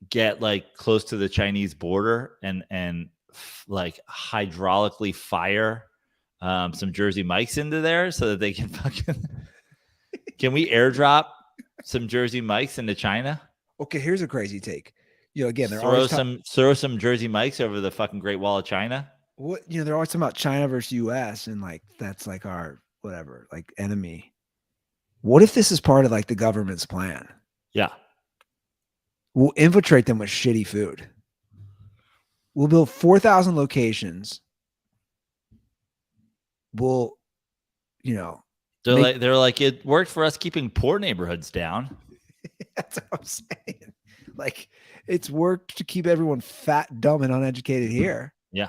get like close to the Chinese border and like hydraulically fire some Jersey Mikes into there so that they can fucking can we airdrop some Jersey Mikes into China? Okay, here's a crazy take. Again, throw some Jersey Mikes over the fucking Great Wall of China. What they're always talking about China versus US, and like that's like our whatever, like enemy. What if this is part of like the government's plan? Yeah. We'll infiltrate them with shitty food. We'll build 4,000 locations. We'll, They're like, it worked for us keeping poor neighborhoods down. That's what I'm saying. Like, it's worked to keep everyone fat, dumb, and uneducated here. Yeah.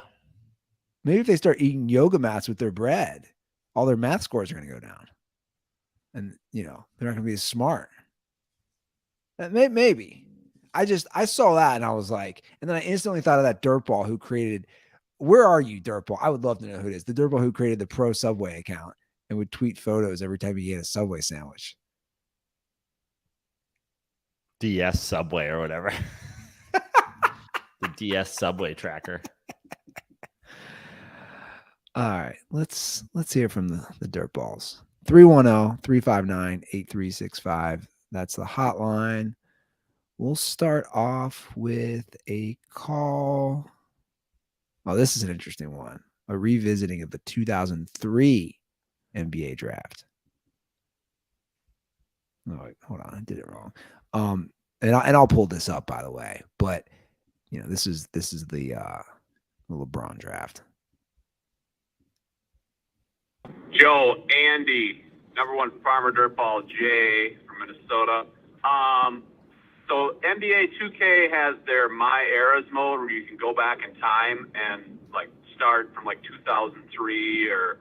Maybe if they start eating yoga mats with their bread, all their math scores are going to go down. And, they're not going to be as smart. Maybe. I saw that and I was like, and then I instantly thought of that DirtBall who created, where are you, DirtBall? I would love to know who it is. The DirtBall who created the Pro Subway account and would tweet photos every time he ate a Subway sandwich. DS Subway or whatever. The DS Subway tracker. All right, let's hear from the DirtBalls. 310-359-8365. That's the hotline. We'll start off with a call. Oh, this is an interesting one. A revisiting of the 2003 NBA draft. Oh, wait, hold on, I did it wrong. And I'll pull this up, by the way. But this is the LeBron draft. Joe, Andy, number one farmer DirtBall, Jay from Minnesota. So NBA 2K has their My Eras mode where you can go back in time and like start from like 2003 or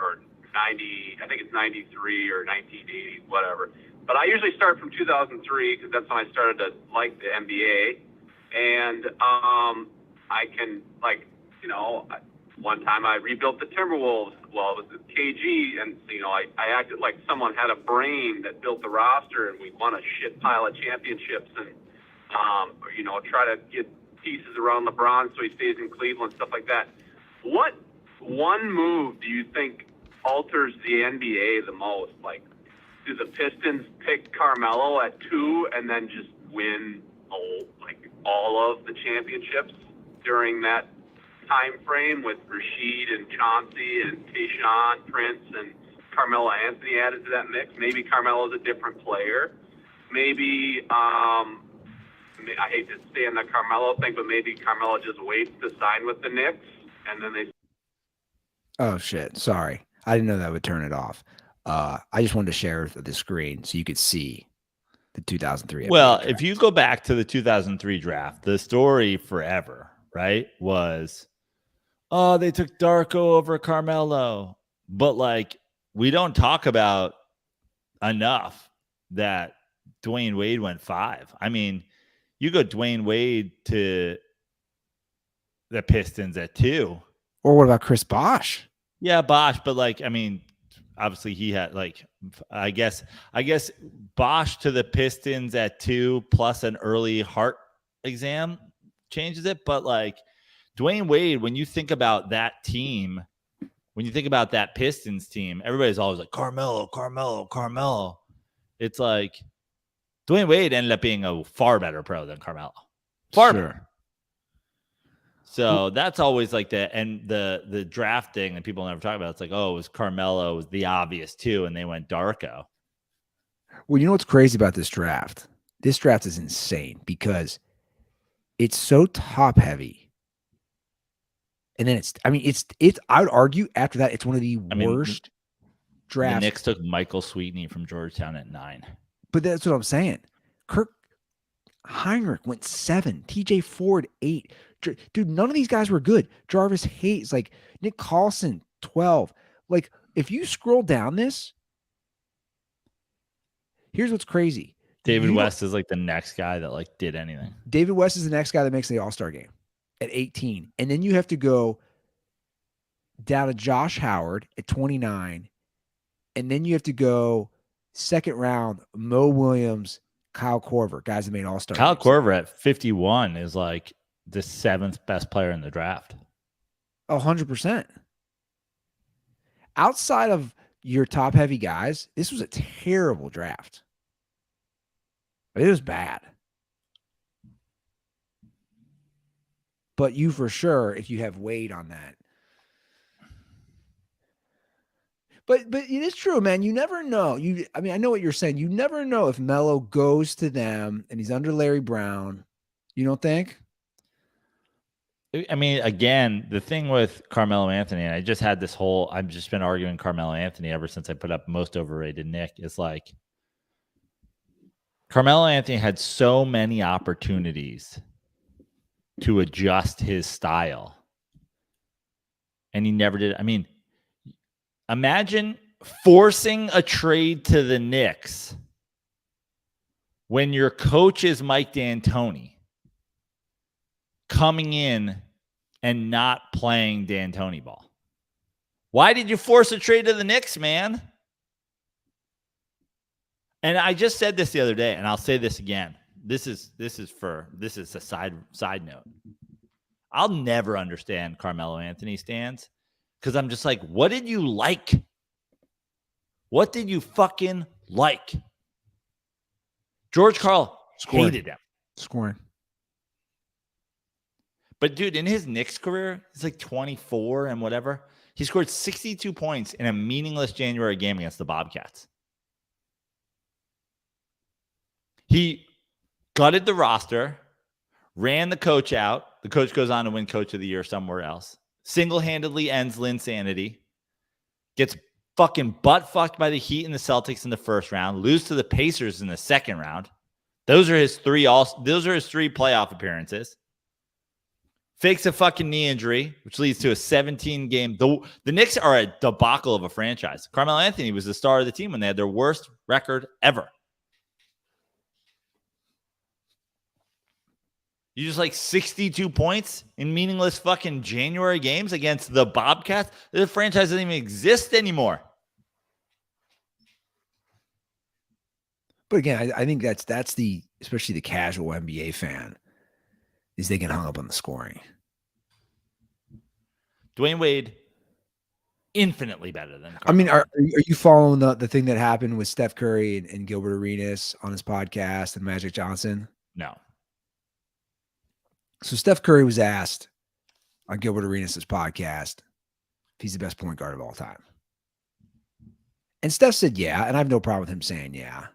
90, I think it's 93 or 1980, whatever. But I usually start from 2003 because that's when I started to like the NBA. And I can, one time I rebuilt the Timberwolves. Well, it was the KG, and, I acted like someone had a brain that built the roster, and we won a shit pile of championships and, try to get pieces around LeBron so he stays in Cleveland, stuff like that. What one move do you think alters the NBA the most? Like, do the Pistons pick Carmelo at 2 and then just win all of the championships during that time frame with Rasheed and Chauncey and Tayshaun Prince and Carmelo Anthony added to that mix? Maybe Carmelo's a different player. Maybe I hate to stay on the Carmelo thing, but maybe Carmelo just waits to sign with the Knicks and then they. Oh shit! Sorry, I didn't know that would turn it off. I just wanted to share the screen so you could see the 2003. Well, if you go back to the 2003 draft, the story forever, right, was, oh, they took Darko over Carmelo. But we don't talk about enough that Dwayne Wade went 5. I mean, you go Dwayne Wade to the Pistons at 2. Or what about Chris Bosh? Yeah, Bosh, but obviously he had I guess Bosh to the Pistons at 2 plus an early heart exam changes it. But Dwayne Wade, when you think about that team, when you think about that Pistons team, everybody's always like Carmelo. It's like Dwayne Wade ended up being a far better pro than Carmelo. Far better. So that's always the draft thing that people never talk about. It's like, oh, it was Carmelo was the obvious 2, and they went Darko. Well, you know what's crazy about this draft? This draft is insane because it's so top heavy. And then I would argue after that, it's one of the worst drafts. The Knicks took Michael Sweetney from Georgetown at 9. But that's what I'm saying. Kirk Heinrich went 7. TJ Ford 8. Dude, none of these guys were good. Jarvis Hayes, Nick Collison 12. If you scroll down this, here's what's crazy. David West is the next guy that did anything. David West is the next guy that makes the All-Star game at 18. And then you have to go down to Josh Howard at 29. And then you have to go second round, Mo Williams, Kyle Korver, guys that made All-Star Kyle games. Korver at 51 is the 7th best player in the draft. 100%. Outside of your top-heavy guys, this was a terrible draft. It was bad. But you for sure, if you have Wade on that. But it is true, man. You never know. I know what you're saying. You never know if Melo goes to them and he's under Larry Brown. You don't think? I mean, again, the thing with Carmelo Anthony, and I just had this whole, I've just been arguing Carmelo Anthony ever since I put up most overrated Nick, is like Carmelo Anthony had so many opportunities to adjust his style, and he never did. I mean, imagine forcing a trade to the Knicks when your coach is Mike D'Antoni, coming in and not playing D'Antoni ball. Why did you force a trade to the Knicks, man? And I just said this the other day, and I'll say this again. This is a side note. I'll never understand Carmelo Anthony stands because I'm just like, what did you like? What did you fucking like? George Karl hated him. Scoring. But, dude, in his Knicks career, he's like 24 and whatever. He scored 62 points in a meaningless January game against the Bobcats. He gutted the roster, ran the coach out. The coach goes on to win Coach of the Year somewhere else. Single-handedly ends Linsanity. Gets fucking butt-fucked by the Heat and the Celtics in the first round. Lose to the Pacers in the second round. Those are his three playoff appearances. Fakes a fucking knee injury, which leads to a 17-game. The Knicks are a debacle of a franchise. Carmelo Anthony was the star of the team when they had their worst record ever. You just like 62 points in meaningless fucking January games against the Bobcats. The franchise doesn't even exist anymore. But again, I think that's the, especially the casual NBA fan, is they get hung up on the scoring. Dwayne Wade, infinitely better than Carmelo. I mean, are you following the thing that happened with Steph Curry and Gilbert Arenas on his podcast and Magic Johnson? No. So Steph Curry was asked on Gilbert Arenas' podcast if he's the best point guard of all time. And Steph said, yeah. And I have no problem with him saying, yeah.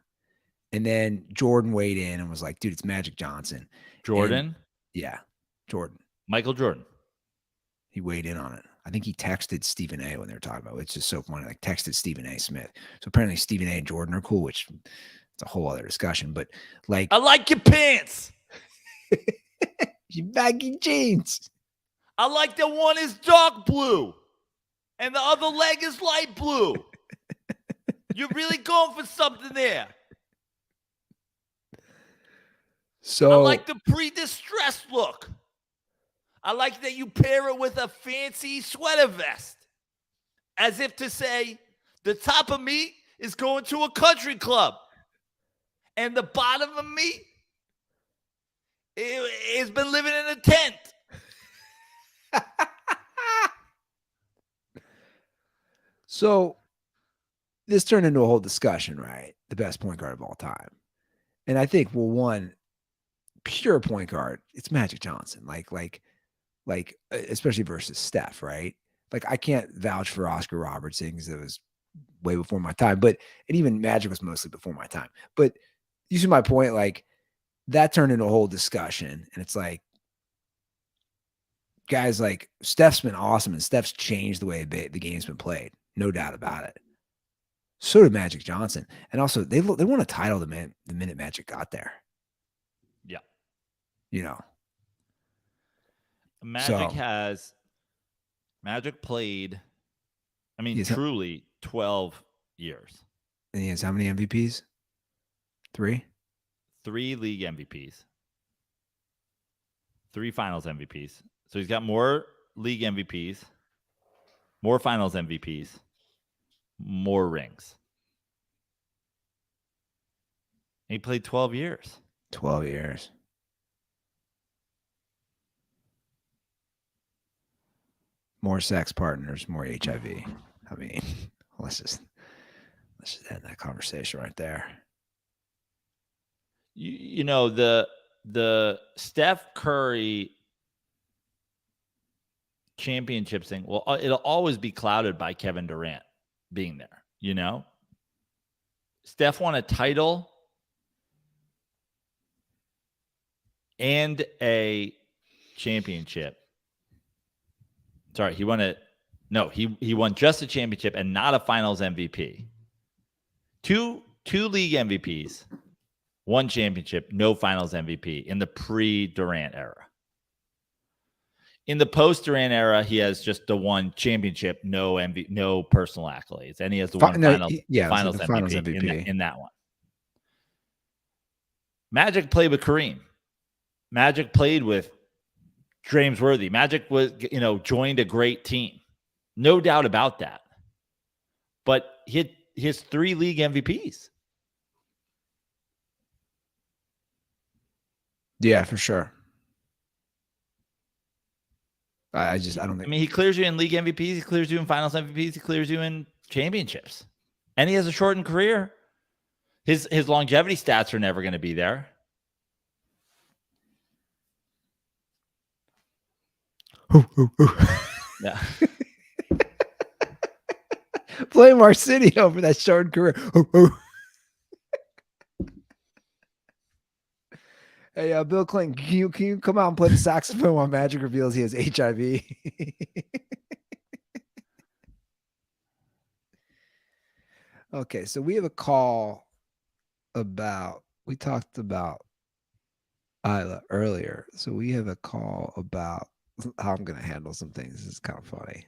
And then Jordan weighed in and was like, dude, it's Magic Johnson. Jordan? And, yeah. Jordan. Michael Jordan. He weighed in on it. I think he texted Stephen A. when they were talking about it. It's just so funny. Like texted Stephen A. Smith. So apparently Stephen A. and Jordan are cool, which it's a whole other discussion. But like, I like your pants. your baggy jeans. I like that one is dark blue and the other leg is light blue. You're really going for something there. So I like the pre-distressed look. I like that you pair it with a fancy sweater vest. As if to say, the top of me is going to a country club. And the bottom of me has been living in a tent. So this turned into a whole discussion, right? The best point guard of all time. And I think, well, one, pure point guard, it's Magic Johnson. Like, especially versus Steph, right? Like, I can't vouch for Oscar Robertson because it was way before my time, and even Magic was mostly before my time. But you see my point, like, that turned into a whole discussion. And it's like, guys, like, Steph's been awesome, and Steph's changed the way the game's been played. No doubt about it. So did Magic Johnson. And also, they won a title the minute Magic got there. Yeah. You know. Magic played, I mean, truly 12 years. And he has how many MVPs? 3? 3 league MVPs. 3 finals MVPs. So he's got more league MVPs, more finals MVPs, more rings. He played 12 years. 12 years. More sex partners, more HIV. I mean, let's just end that conversation right there. You know, the Steph Curry championship thing, well, it'll always be clouded by Kevin Durant being there, you know? Steph won a title and a championship Sorry, he won it. No, he won just a championship and not a Finals MVP. Two league MVPs, one championship, no Finals MVP in the pre-Durant era. In the post-Durant era, he has just the one championship, no personal accolades, and he has the one Finals MVP in that one. Magic played with Kareem. Magic played with James Worthy. Magic was, joined a great team. No doubt about that. But he has 3 league MVPs. Yeah, for sure. I don't think. I mean, he clears you in league MVPs. He clears you in Finals MVPs. He clears you in championships. And he has a shortened career. His longevity stats are never going to be there. Yeah. Blame Arsenio for that short career. Hey, Bill Clinton, can you come out and play the saxophone while Magic reveals he has HIV? Okay, so we have a call about, we talked about Isla earlier. So we have a call about how I'm going to handle some things. This is kind of funny.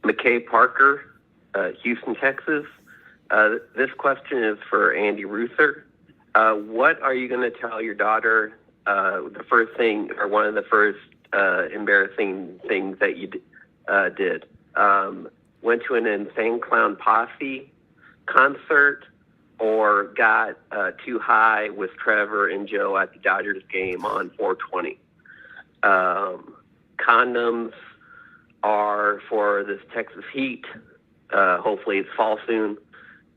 McKay Parker, Houston, Texas. This question is for Andy Ruther. What are you going to tell your daughter the first thing or one of the first embarrassing things that you did? Went to an Insane Clown Posse concert or got too high with Trevor and Joe at the Dodgers game on 420. Condoms are for this Texas heat. Hopefully it's fall soon.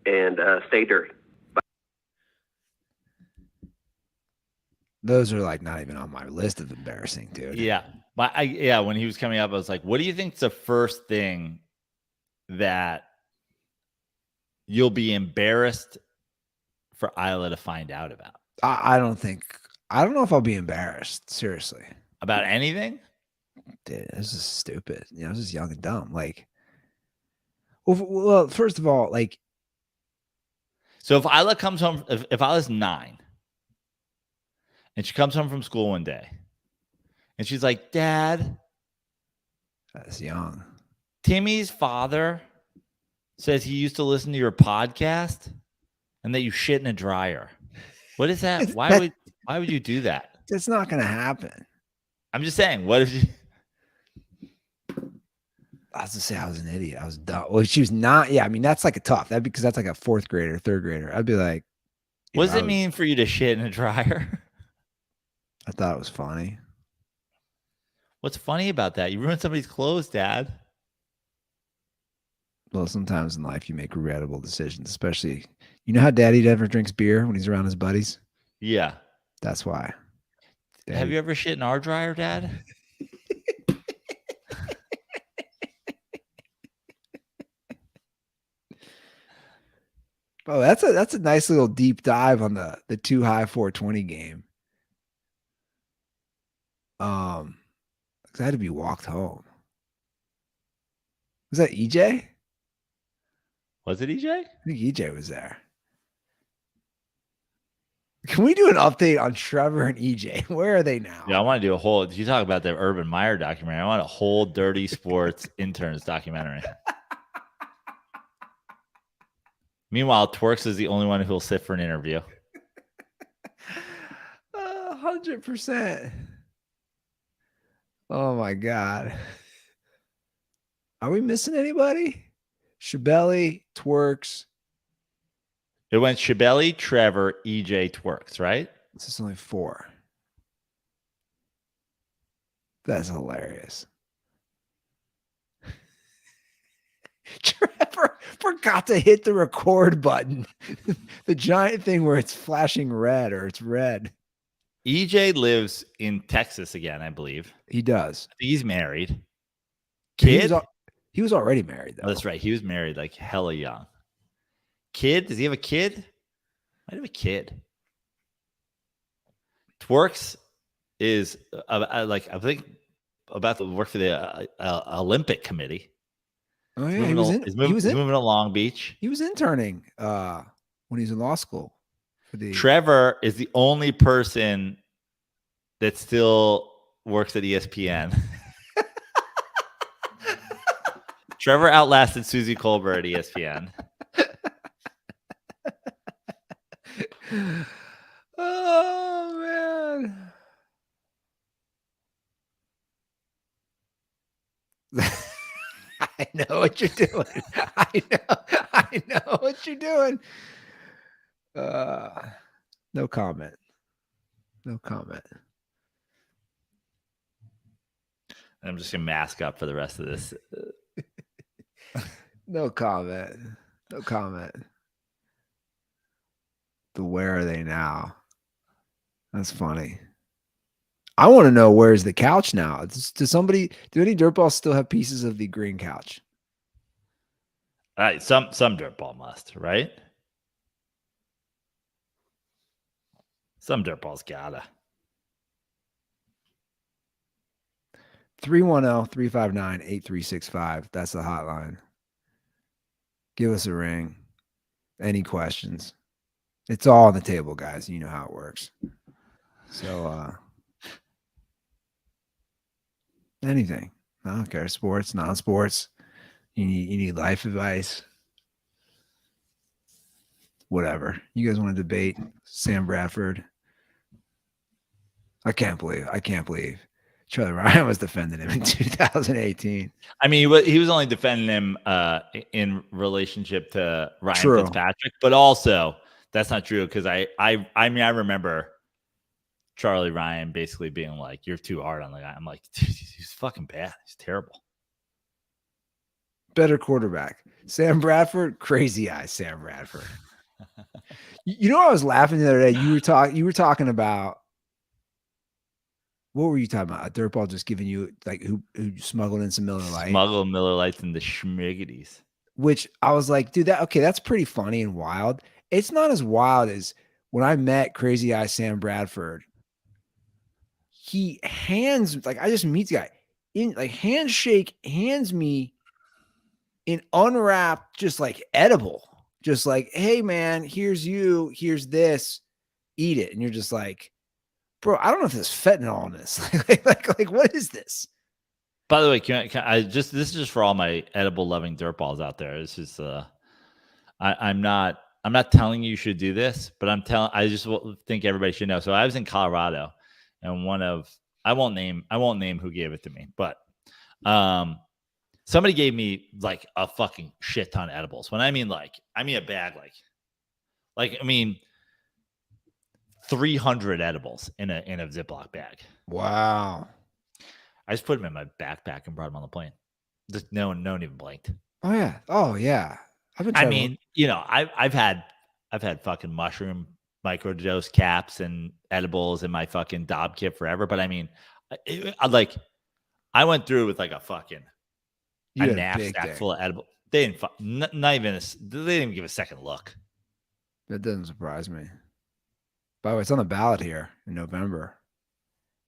And stay dirty. Bye. Those are like not even on my list of embarrassing, dude. Yeah. When he was coming up, I was like, what do you think's the first thing that you'll be embarrassed for Isla to find out about? I don't know if I'll be embarrassed, seriously. About anything? Dude, this is stupid. This is young and dumb. Like, well, first of all, like, so if Isla comes home, if Isla's 9 and she comes home from school one day and she's like, Dad, that's young. Timmy's father says he used to listen to your podcast and that you shit in a dryer. What is that? Why would you do that? That's not going to happen. I'm just saying, what if you... I was to say I was an idiot. I was dumb. Well, she was not. Yeah, I mean that's like a tough. Because that's like a 4th grader, 3rd grader. I'd be like, what does it mean for you to shit in a dryer? I thought it was funny. What's funny about that? You ruined somebody's clothes, Dad. Well, sometimes in life you make regrettable decisions, especially how Daddy never drinks beer when he's around his buddies. Yeah, that's why. Daddy. Have you ever shit in our dryer, Dad? Oh, that's a nice little deep dive on the too high 420 game. Because I had to be walked home. Was that EJ? Was it EJ? I think EJ was there. Can we do an update on Trevor and EJ? Where are they now? Yeah, I want to do a whole. Did you talk about the Urban Meyer documentary? I want a whole Dirty Sports interns documentary. Meanwhile, Twerks is the only one who will sit for an interview. 100%. Oh my God. Are we missing anybody? Shabelli, Twerks. It went Shabelli, Trevor, EJ, Twerks, right? This is only 4. That's hilarious. Trevor forgot to hit the record button. The giant thing where it's flashing red or it's red. EJ lives in Texas again, I believe. He does. He's married. Kid? He was already married, though. Oh, that's right. He was married like hella young. Kid? Does he have a kid? Might have a kid. Twerks is like I think about to work for the Olympic Committee. Oh yeah, He's moving to Long Beach. He was interning when he was in law school for the. Trevor is the only person that still works at ESPN. Trevor outlasted Susie Colbert at ESPN. Oh man. I know what you're doing. I know what you're doing. No comment. No comment. I'm just gonna mask up for the rest of this. No comment. No comment. The where are they now? That's funny. I want to know where's the couch now. Do any dirtballs still have pieces of the green couch? All right, some dirtball must, right? Some dirtballs gotta. 310-359-8365. That's the hotline. Give us a ring. Any questions? It's all on the table, guys. You know how it works. So anything. I don't care. Sports, non-sports. You need life advice. Whatever. You guys want to debate Sam Bradford? I can't believe Charlie Ryan was defending him in 2018. I mean, he was only defending him in relationship to Ryan Fitzpatrick, but also that's not true because I mean I remember Charlie Ryan basically being like, "You're too hard on the guy." I'm like, dude, he's fucking bad. He's terrible. Better quarterback, Sam Bradford. Crazy eyes, Sam Bradford. You know, I was laughing the other day. You were talking about. What were you talking about? A dirtball just giving you like who smuggled in some Miller Lite? Smuggled Miller Lights in the schmiggities. Which I was like, dude, that's pretty funny and wild. It's not as wild as when I met Crazy Eye Sam Bradford. I just meet the guy in like handshake, hands me an unwrapped, just like edible, just like, hey man, here's this, eat it, and you're just like. Bro, I don't know if there's fentanyl in this. like, what is this? By the way, can I this is just for all my edible loving dirtballs out there. This is I'm not telling you should do this, but I just think everybody should know. So I was in Colorado, and I won't name who gave it to me, but somebody gave me like a fucking shit ton of edibles. When I mean a bag, like I mean 300 edibles in a Ziploc bag. Wow. I just put them in my backpack and brought them on the plane. Just no one even blinked. Oh yeah. Oh yeah. I've had fucking mushroom microdose caps and edibles in my fucking Dob kit forever. But I mean, I went through with like a fucking knapsack full of edible. They didn't they didn't give a second look. That doesn't surprise me. By the way, it's on the ballot here in November.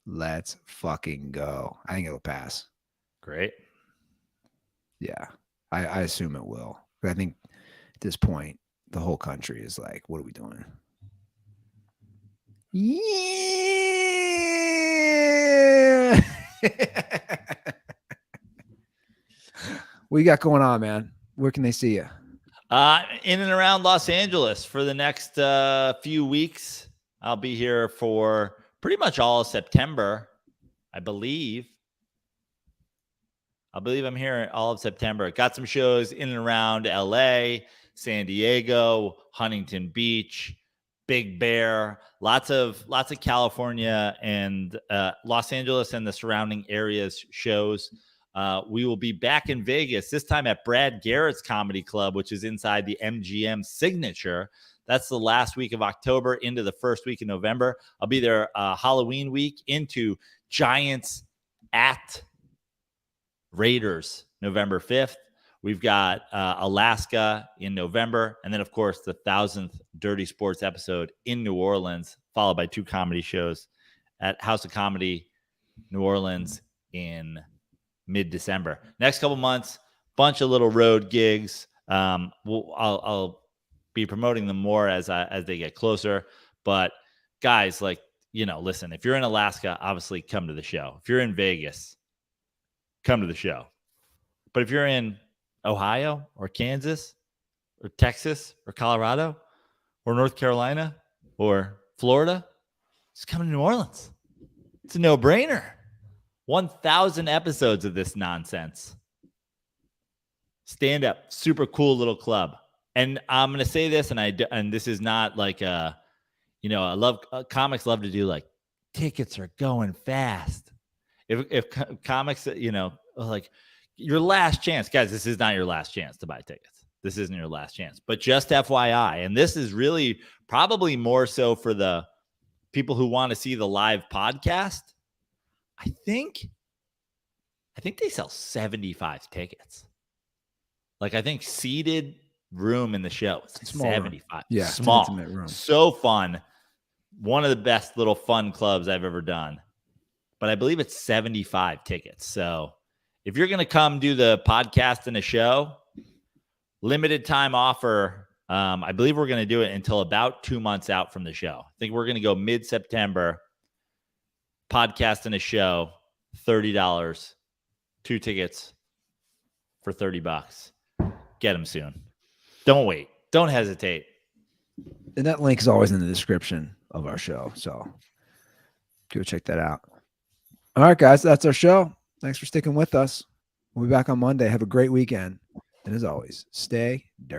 Let's fucking go. I think it'll pass. Great. Yeah. I assume it will. But I think at this point, the whole country is like, what are we doing? Yeah. What you got going on, man? Where can they see you? In and around Los Angeles for the next few weeks. I'll be here for pretty much all of September, I believe. I'm here all of September. Got some shows in and around LA, San Diego, Huntington Beach, Big Bear, lots of California and Los Angeles and the surrounding areas shows. We will be back in Vegas, this time at Brad Garrett's Comedy Club, which is inside the MGM Signature. That's the last week of October into the first week of November. I'll be there Halloween week into Giants at Raiders, November 5th. We've got Alaska in November. And then, of course, the 1000th Dirty Sports episode in New Orleans, followed by 2 comedy shows at House of Comedy, New Orleans in mid-December. Next couple months, bunch of little road gigs. I'll be promoting them more as they get closer. But guys, like, listen, if you're in Alaska, obviously come to the show. If you're in Vegas, come to the show. But if you're in Ohio or Kansas or Texas or Colorado or North Carolina or Florida, just come to New Orleans. It's a no-brainer. 1,000 episodes of this nonsense. Stand up, super cool little club. And I'm going to say this, and this is not like I love comics love to do like tickets are going fast. If comics, like your last chance, guys, this is not your last chance to buy tickets. This isn't your last chance, but just FYI. And this is really probably more so for the people who want to see the live podcast. I think they sell 75 tickets. Like, I think seated room in the show is 75. Yeah, small room. So fun. One of the best little fun clubs I've ever done. But I believe it's 75 tickets. So if you're going to come do the podcast and a show, limited time offer. I believe we're going to do it until about 2 months out from the show. I think we're going to go mid-September. Podcast and a show, $30. 2 tickets for $30. Get them soon. Don't wait. Don't hesitate. And that link is always in the description of our show. So go check that out. All right, guys, that's our show. Thanks for sticking with us. We'll be back on Monday. Have a great weekend. And as always, stay dirt.